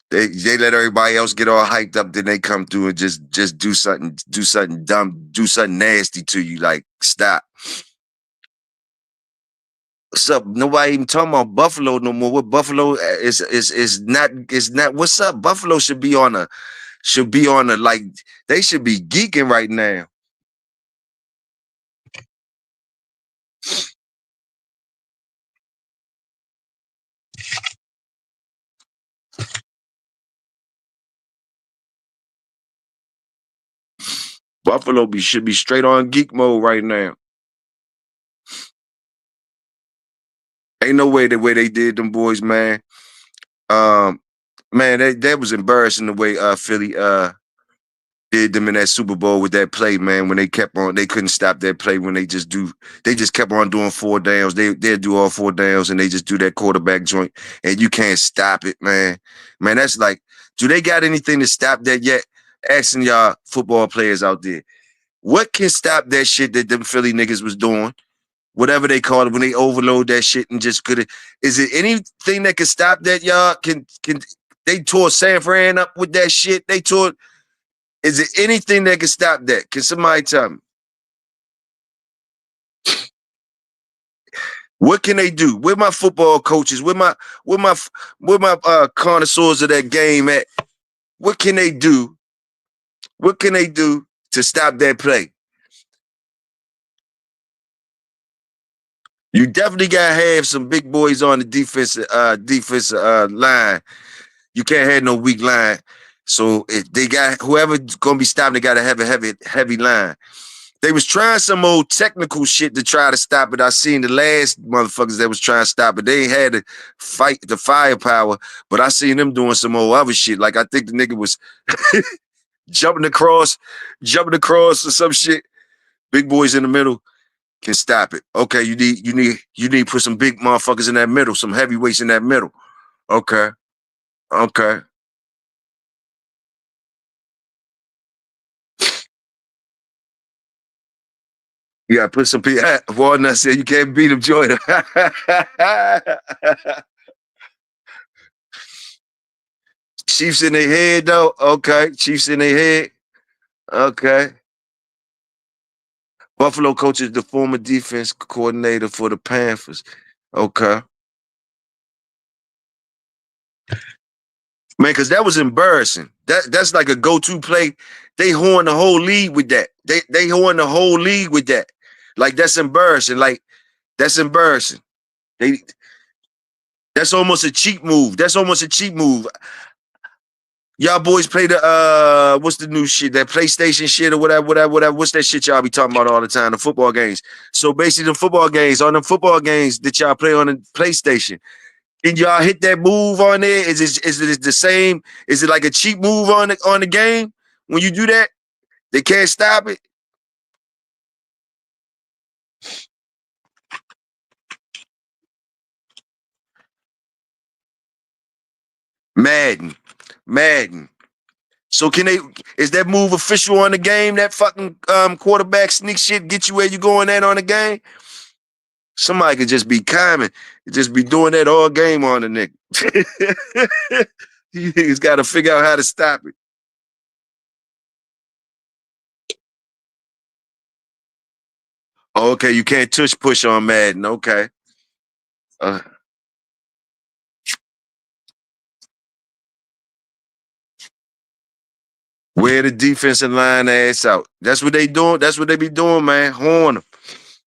They let everybody else get all hyped up, then they come through and just do something dumb, do something nasty to you. Like, stop. What's up? Nobody even talking about Buffalo no more. What Buffalo is not. What's up? Buffalo should be on a like they should be geeking right now. Buffalo should be straight on geek mode right now. Ain't no way the way they did them boys, man. Um, man, that was embarrassing the way Philly did them in that Super Bowl with that play, man. When they couldn't stop that play when they just kept on doing four downs. They'd do all four downs and they just do that quarterback joint and you can't stop it, man. Man, that's like, do they got anything to stop that yet? Asking y'all football players out there, what can stop that shit that them Philly niggas was doing? Whatever they call it when they overload that shit and just could. Is it anything that can stop that, y'all? Can they tore San Fran up with that shit? They tore. Is it anything that can stop that? Can somebody tell me? What can they do? Where my football coaches? Where my connoisseurs of that game at? What can they do? What can they do to stop that play? You definitely gotta have some big boys on the defensive line. You can't have no weak line. So if they got whoever's gonna be stopping, they gotta have a heavy line. They was trying some old technical shit to try to stop it. I seen the last motherfuckers that was trying to stop it. They ain't had to fight the firepower, but I seen them doing some old other shit. Like I think the nigga was jumping across or some shit. Big boys in the middle can stop it. Okay, you need to put some big motherfuckers in that middle, some heavyweights in that middle. Okay. Okay. You gotta put some people. Walnut said you can't beat him, Jordan. Chiefs in their head though. Okay. Chiefs in their head. Okay. Buffalo coach is the former defense coordinator for the Panthers. Okay. Man, because that was embarrassing. That's like a go-to play. They horn the whole league with that. They horn the whole league with that. Like that's embarrassing. Like that's embarrassing. They that's almost a cheap move. That's almost a cheap move. Y'all boys play the what's the new shit? That PlayStation shit or whatever. What's that shit y'all be talking about all the time? The football games. So basically the football games, on the football games that y'all play on the PlayStation. Did y'all hit that move on there? Is it the same? Is it like a cheap move on the game? When you do that, they can't stop it. Madden. So can they? Is that move official on the game? That fucking quarterback sneak shit get you where you going at on the game? Somebody could just be calming, just be doing that all game on the nigga. You niggas got to figure out how to stop it. Okay, you can't tush push on Madden. Okay. Uh, wear the defensive line ass out. That's what they doing. That's what they be doing, man. Horn them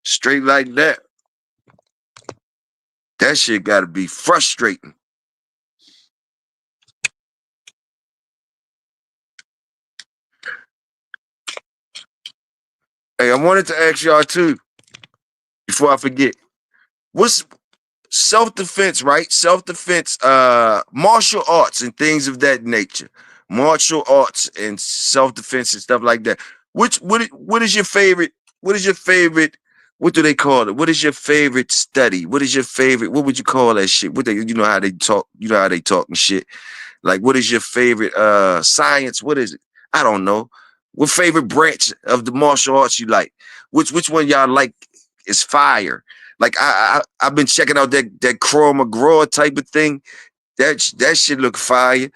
straight like that. That shit got to be frustrating. Hey, I wanted to ask y'all too, before I forget. What's self-defense, right? Self-defense, martial arts and things of that nature. Martial arts and self-defense and stuff like that. What is your favorite? What is your favorite? What do they call it? What is your favorite study? What is your favorite? What would you call that shit? You know how they talk, you know how they talk and shit. Like, what is your favorite science? What is it? I don't know. What favorite branch of the martial arts you like? Which one y'all like is fire? Like I've been checking out that Krav McGraw type of thing. That shit look fire.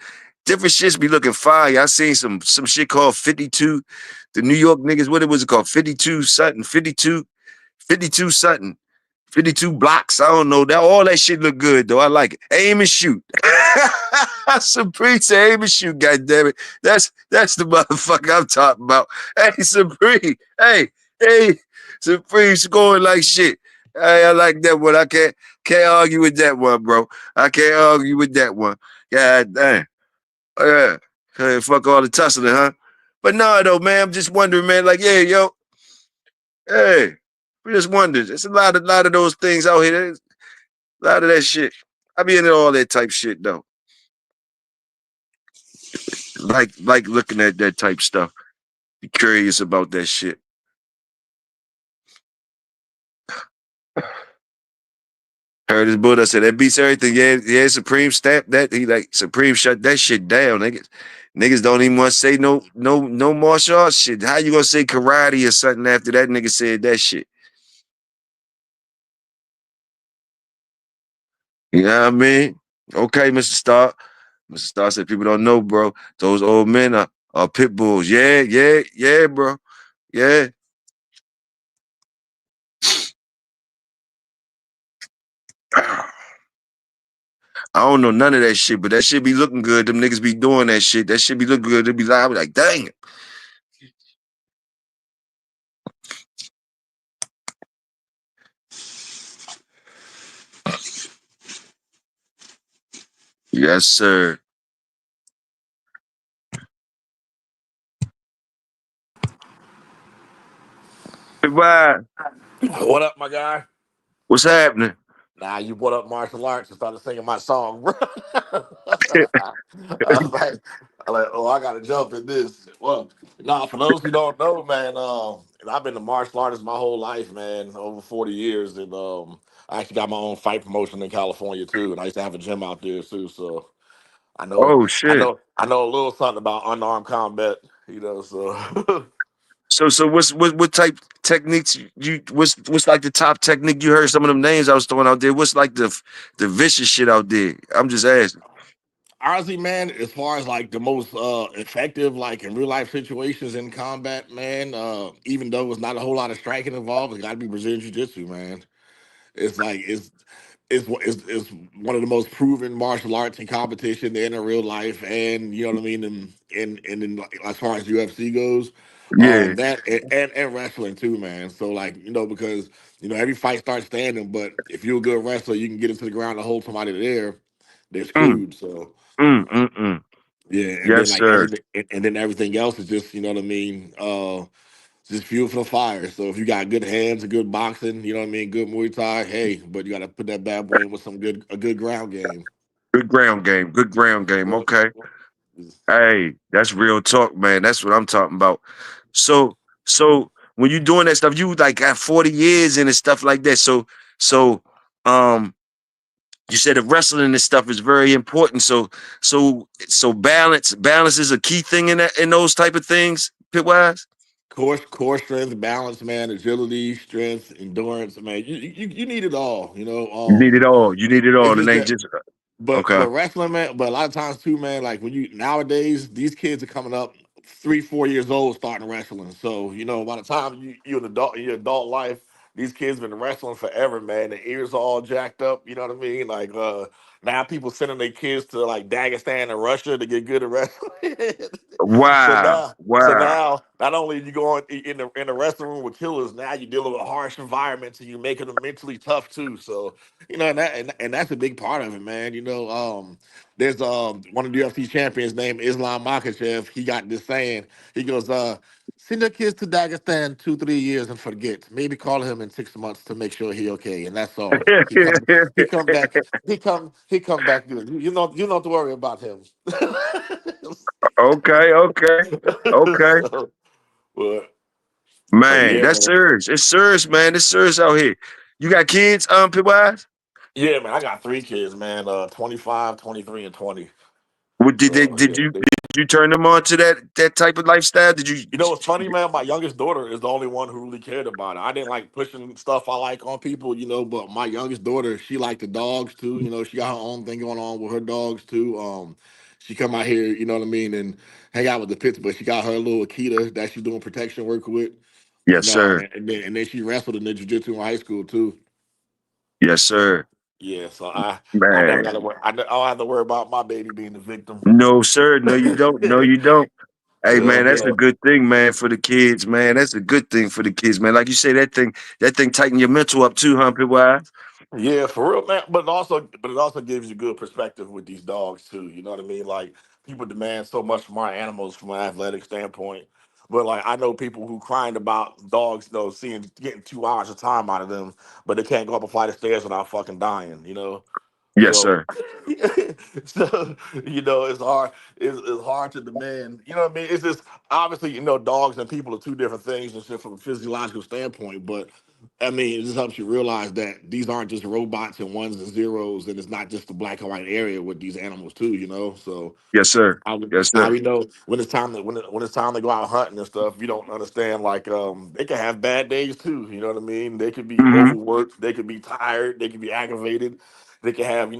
Different shits be looking fire. I seen some shit called 52. The New York niggas, what it was called? 52 something, 52 something. 52 blocks. I don't know. That all that shit look good though. I like it. Aim and shoot. Supreme say aim and shoot, god damn it. That's the motherfucker I'm talking about. Hey, Supreme. Hey, Supreme scoring like shit. Hey, I like that one. I can't argue with that one, bro. I can't argue with that one. God damn. Oh, yeah. Hey, fuck all the tussling, huh? But no, though, man. I'm just wondering, man. Like, yeah, yo, hey, we just wondered. There's a lot of those things out here. There's a lot of that shit. I be into all that type shit though. Like looking at that type stuff. Be curious about that shit. Heard his Buddha said that beats everything. Yeah, yeah, Supreme stamp that. He like Supreme shut that shit down. Niggas don't even want to say no martial arts shit. How you gonna say karate or something after that nigga said that shit? You know what I mean? Okay, Mr. Starr. Mr. Starr said people don't know, bro. Those old men are pit bulls. Yeah, bro. Yeah. I don't know none of that shit, but that shit be looking good. Them niggas be doing that shit. That shit be looking good. They be like, dang it. Yes, sir. Goodbye. What up, my guy? What's happening? Nah, you brought up martial arts and started singing my song, bro. I was like, oh, I gotta jump in this. Well, nah, for those who don't know, man, I've been a martial artist my whole life, man, over 40 years, and I actually got my own fight promotion in California too, and I used to have a gym out there too. So I know, Oh I shit. know, I know a little something about unarmed combat, you know. So So what type techniques you what's like the top technique you heard some of them names I was throwing out there? What's like the vicious shit out there? I'm just asking. honestly, man, as far as like the most effective, like in real life situations in combat, man, even though it's not a whole lot of striking involved, it's got to be Brazilian Jiu Jitsu, man. It's like it's one of the most proven martial arts in competition in real life, and you know what I mean. And in like, as far as UFC goes, Yeah. that and wrestling too, man. So like because every fight starts standing, but if you're a good wrestler, you can get into the ground and hold somebody there. They're Mm, screwed. So mm. yeah, and then Yes, like sir. everything, and then everything else is just you know what I mean. Just fuel for the fire. So if you got good hands and good boxing, you know what I mean, good Muay Thai, hey, but you got to put that bad boy in with a good ground game. Good ground game. Good ground game. Yeah. Okay. Hey, that's real talk, man. That's what I'm talking about. So, so when you doing that stuff, you like got 40 years in and stuff like that. So, um, you said the wrestling and stuff is very important. So balance is a key thing in those type of things, pit wise. Core strength, balance, man, agility, strength, endurance, man. You need it all, You need it all. You need it It's all. And just they that just But okay. wrestling, man, but a lot of times too, man, like when you nowadays, these kids are coming up 3, 4 years old starting wrestling. So, by the time you're an adult in your adult life, these kids been wrestling forever, man. Their ears are all jacked up, you know what I mean? Like now people sending their kids to like Dagestan and Russia to get good at wrestling. so Wow. now so Wow. now not only you go in the wrestling room with killers, now you're dealing with harsh environments and you're making them mentally tough too. So and that's a big part of it, man. There's one of the UFC champions named Islam Makhachev. He got this saying. He goes, send your kids to Dagestan 2, 3 years and forget. Maybe call him in 6 months to make sure he okay, and that's all. He come back. He come back good. You don't have to worry about him. Okay. Okay. so, but, but Man, yeah, that's man. serious. It's serious, man. It's serious out here. You got kids, pit wise? Yeah, man. I got 3 kids, man. 25, 23, and 20. What did they So did yeah, you did you turn them on to that type of lifestyle? Did you What's funny, man? My youngest daughter is the only one who really cared about it. I didn't like pushing stuff I like on people, but my youngest daughter, she liked the dogs too. She got her own thing going on with her dogs too. She come out here, you know what I mean, and hang out with the pits, but she got her little Akita that she's doing protection work with. Yes, And sir. and then she wrestled in the jiu-jitsu in high school too. Yes, sir. Yeah, so I never got Man. to worry. I don't have to worry about my baby being the victim. No, sir. No, you don't. No, you don't. Hey Yeah, man, that's a man. good thing, man, for the kids, man. That's a good thing for the kids, man. Like you say, that thing tighten your mental up too, huh, people? Yeah, for real, man. But it also gives you good perspective with these dogs too. You know what I mean? Like people demand so much from our animals from an athletic standpoint. But like I know people who crying about dogs, seeing getting 2 hours of time out of them, but they can't go up a flight of stairs without fucking dying. Yes, So, sir. so it's hard to demand. You know what I mean? It's just obviously dogs and people are two different things and shit from a physiological standpoint. But I mean, it just helps you realize that these aren't just robots and ones and zeros, and it's not just the black and white area with these animals too. So Yes, sir. I, Yes, now sir. we know when it's time to when it's time to go out hunting and stuff. You don't understand like they can have bad days too. You know what I mean? They could be Mm-hmm. overworked. They could be tired. They could be aggravated. They could have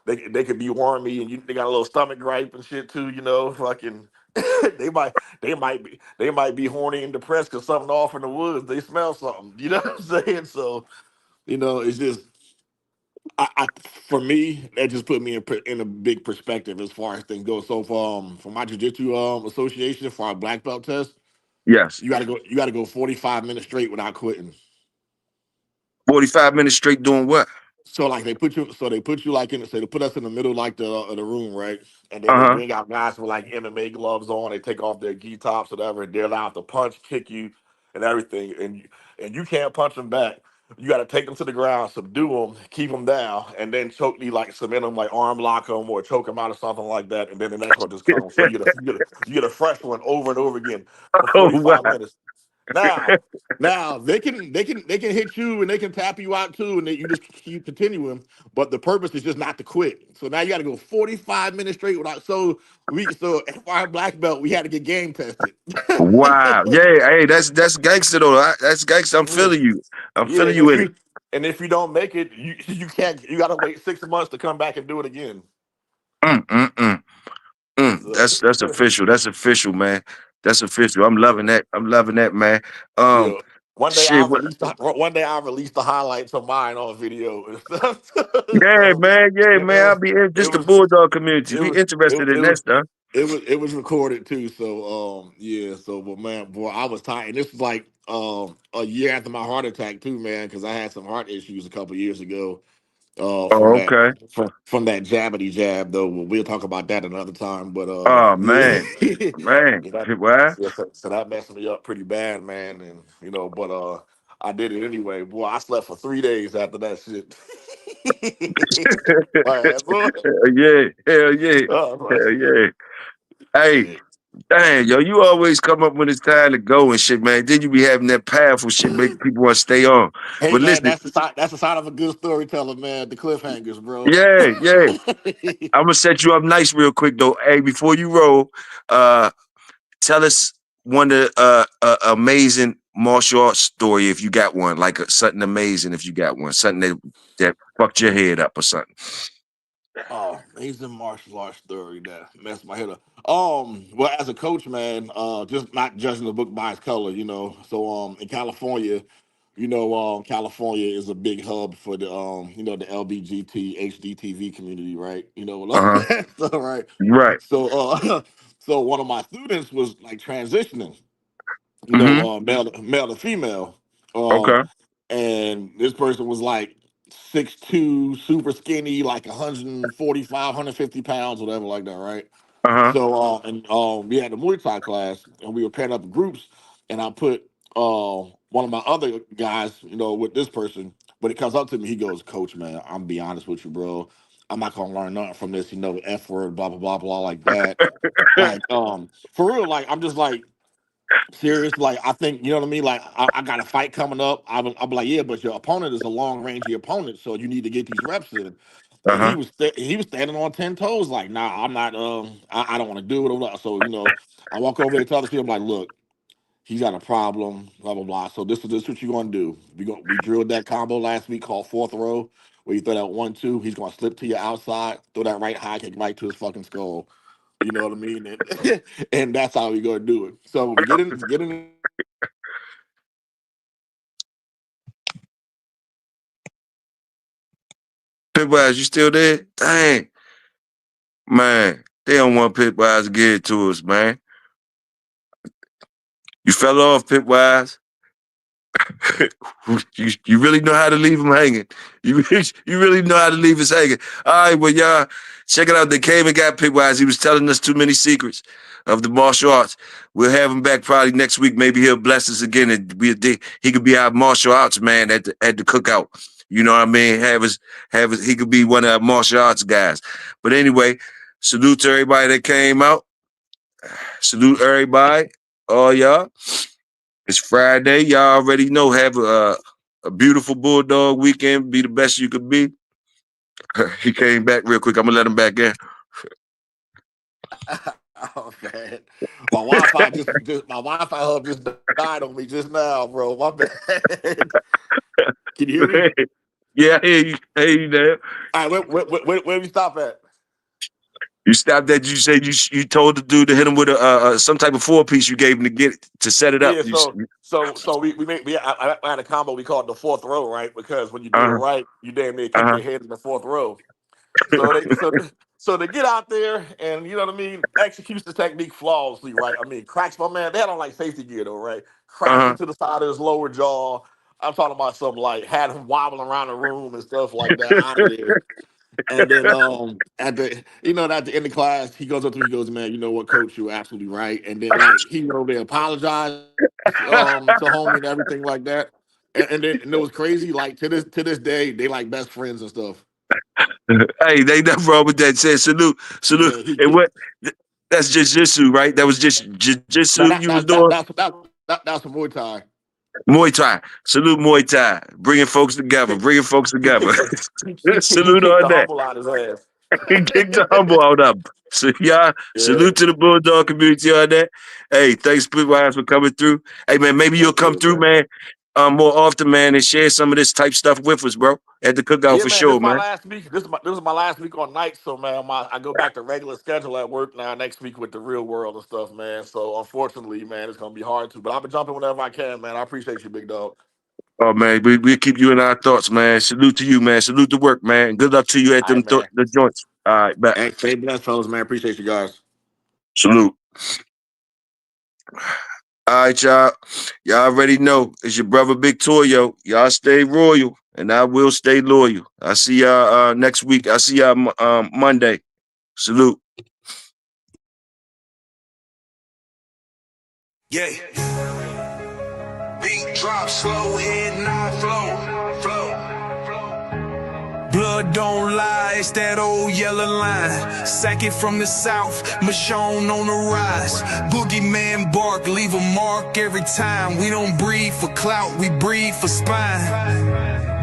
They could be wormy and they got a little stomach gripe and shit too. Fucking they might be horny and depressed because something off in the woods. They smell something. You know what I'm saying? So it's just for me, that just put me in a big perspective as far as things go. So for my jiu-jitsu association for our black belt test, Yes. you gotta go 45 minutes straight without quitting. 45 minutes straight doing what? So they put you like they put us in the middle like the room, right? And then they Uh-huh. bring out guys with like MMA gloves on. They take off their gi tops, whatever. And they're allowed to punch, kick you, and everything. And you can't punch them back. You got to take them to the ground, subdue them, keep them down, and then choke me like cement them, like arm lock them or choke them out or something like that. And then the next one just comes. So you get a fresh one over and over again for Oh, 45 wow. minutes. Now, now they can hit you and they can tap you out too, and you just keep continuing. But the purpose is just not to quit. So now you got to go 45 minutes straight without. So at our black belt, we had to get game tested. Wow. Yeah, hey, that's gangster though. That's gangster. I'm Yeah, feeling you. I'm yeah. feeling And you if with it. you and if you don't make it, you can't. You got to wait 6 months to come back and do it again. Mm, mm, mm, mm. So, That's official. That's official, man. That's official. I'm yeah. loving that. I'm loving that, man. Um, Yeah. One day shit. I'll release the highlights of mine on video and stuff. Yeah, So, man. Yeah, you man. know, I'll be in it just the was bulldog community. it We was it, interested in it that was stuff. it was recorded too. So yeah. So but man, boy, I was tired. And this was like a year after my heart attack too, man, because I had some heart issues a couple years ago. From Oh, that okay. from that jabbity jab though. We'll talk about that another time. But Oh yeah, man. Man. yeah, What? so that messed me up pretty bad, man. And but I did it anyway. Boy, I slept for 3 days after that shit. My ass, boy. Hell yeah. Hell yeah. Oh, Hell yeah. Hey, shit. dang, yo, you always come up when it's time to go and shit, man. Then you be having that powerful shit, make people want to stay on. Hey But man, listen, that's the sign of a good storyteller, man. The cliffhangers, bro. yeah, yeah. I'm gonna set you up nice real quick though. Hey, before you roll, uh, tell us one of amazing martial arts story if you got one, like something amazing if you got one, something that fucked your head up or something. Oh, amazing martial arts story that messed my head up. Well, as a coach, man, just not judging the book by its color, So, in California, California is a big hub for the LBGT HDTV community, right? Uh huh. So, right. Right. So, so one of my students was like transitioning, Mm-hmm. male to female. Um, Okay. and this person was like 6'2", super skinny, like 145, 150 pounds, whatever, like that, right? Uh huh. So, and we had a Muay Thai class, and we were pairing up in groups, and I put one of my other guys, with this person. When it comes up to me, he goes, "Coach, man, I'm be honest with you, bro. I'm not gonna learn nothing from this, F word, blah blah blah blah, like that. Like, for real, like I'm just like." Serious, like I think you know what I mean. Like I got a fight coming up. I'm like, yeah, but your opponent is a long rangey opponent, so you need to get these reps in. Uh And he huh. was he was standing on 10 toes, like, nah, I'm not. I don't want to do it. Blah, blah. So I walk over there to other people. I'm like, look, he's got a problem. Blah blah blah. So this is what you're gonna do. We drilled that combo last week called fourth row, where you throw that 1-2. He's gonna slip to your outside, throw that right high kick right to his fucking skull. You know what I mean? And, and that's how we gonna do it. So we get in Pit Wise, you still there? Dang. Man, they don't want Pit Wise to get it to us, man. You fell off, Pit Wise. You really know how to leave them hanging. You really know how to leave us hanging. All right, well, y'all, check it out. They came and got Pit Wise. He was telling us too many secrets of the martial arts. We'll have him back probably next week. Maybe he'll bless us again. And he could be our martial arts man at the cookout. You know what I mean? He could be one of our martial arts guys. But anyway, salute to everybody that came out. Salute everybody, all y'all. It's Friday. Y'all already know. Have a beautiful Bulldog weekend. Be the best you could be. He came back real quick. I'm going to let him back in. Oh man, my Wi-Fi hub just died on me just now, bro. My bad. Can you hear me? Yeah, I hear you. I hear you there. All right, where we stop at? You stopped that. You said you told the dude to hit him with some type of 4-piece you gave him to set it up. Yeah, so I had a combo we called the fourth row, right? Because when you do it right, you damn near keep your head in the fourth row. So they get out there and you know what I mean, executes the technique flawlessly, right? I mean, cracks my man. They had on like safety gear though, right? Cracks him to the side of his lower jaw. I'm talking about something like had him wobbling around the room and stuff like that out of there. And then at the end of class, he goes up to me, he goes, man, you know what, coach, you're absolutely right. And then like he went over there apologized to homie and everything like that. And then it was crazy. Like to this day, they like best friends and stuff. Hey, they nothing wrong with that. Said salute. Yeah, And what? That's just jiu-jitsu, right? That was just jiu-jitsu you was doing? That's some Muay Thai. Muay Thai. Salute Muay Thai. Bringing folks together. He Salute kicked on the that. humble out his ass. He kicked the humble out of him. So y'all, salute to the Bulldog community on that. Hey, thanks, Splitwise, for coming through. Hey, man, maybe you'll come through, man, more often, man, and share some of this type stuff with us, bro, at the cookout for Man, sure, this is my man. last week. This is my last week on night, so man, I go back to regular schedule at work now next week with the real world and stuff, man. So unfortunately, man, it's gonna be hard to. But I'll be jumping whenever I can, man. I appreciate you, big dog. Oh, man, we'll keep you in our thoughts, man. Salute to you, man. Salute to work, man. Good luck to you at All right, man. the joints. All right, back. Hey, stay blessed, fellas, man. Appreciate you guys. Salute. All right, y'all. Y'all already know it's your brother Big Toyo. Y'all stay royal, and I will stay loyal. I see y'all next week. I see y'all Monday. Salute. Yeah. Beat drop slow, head not flow. Blood don't lie, it's that old yellow line. Sack it from the south, Michonne on the rise. Boogeyman bark, leave a mark every time. We don't breathe for clout, we breathe for spine.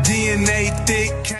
DNA thick.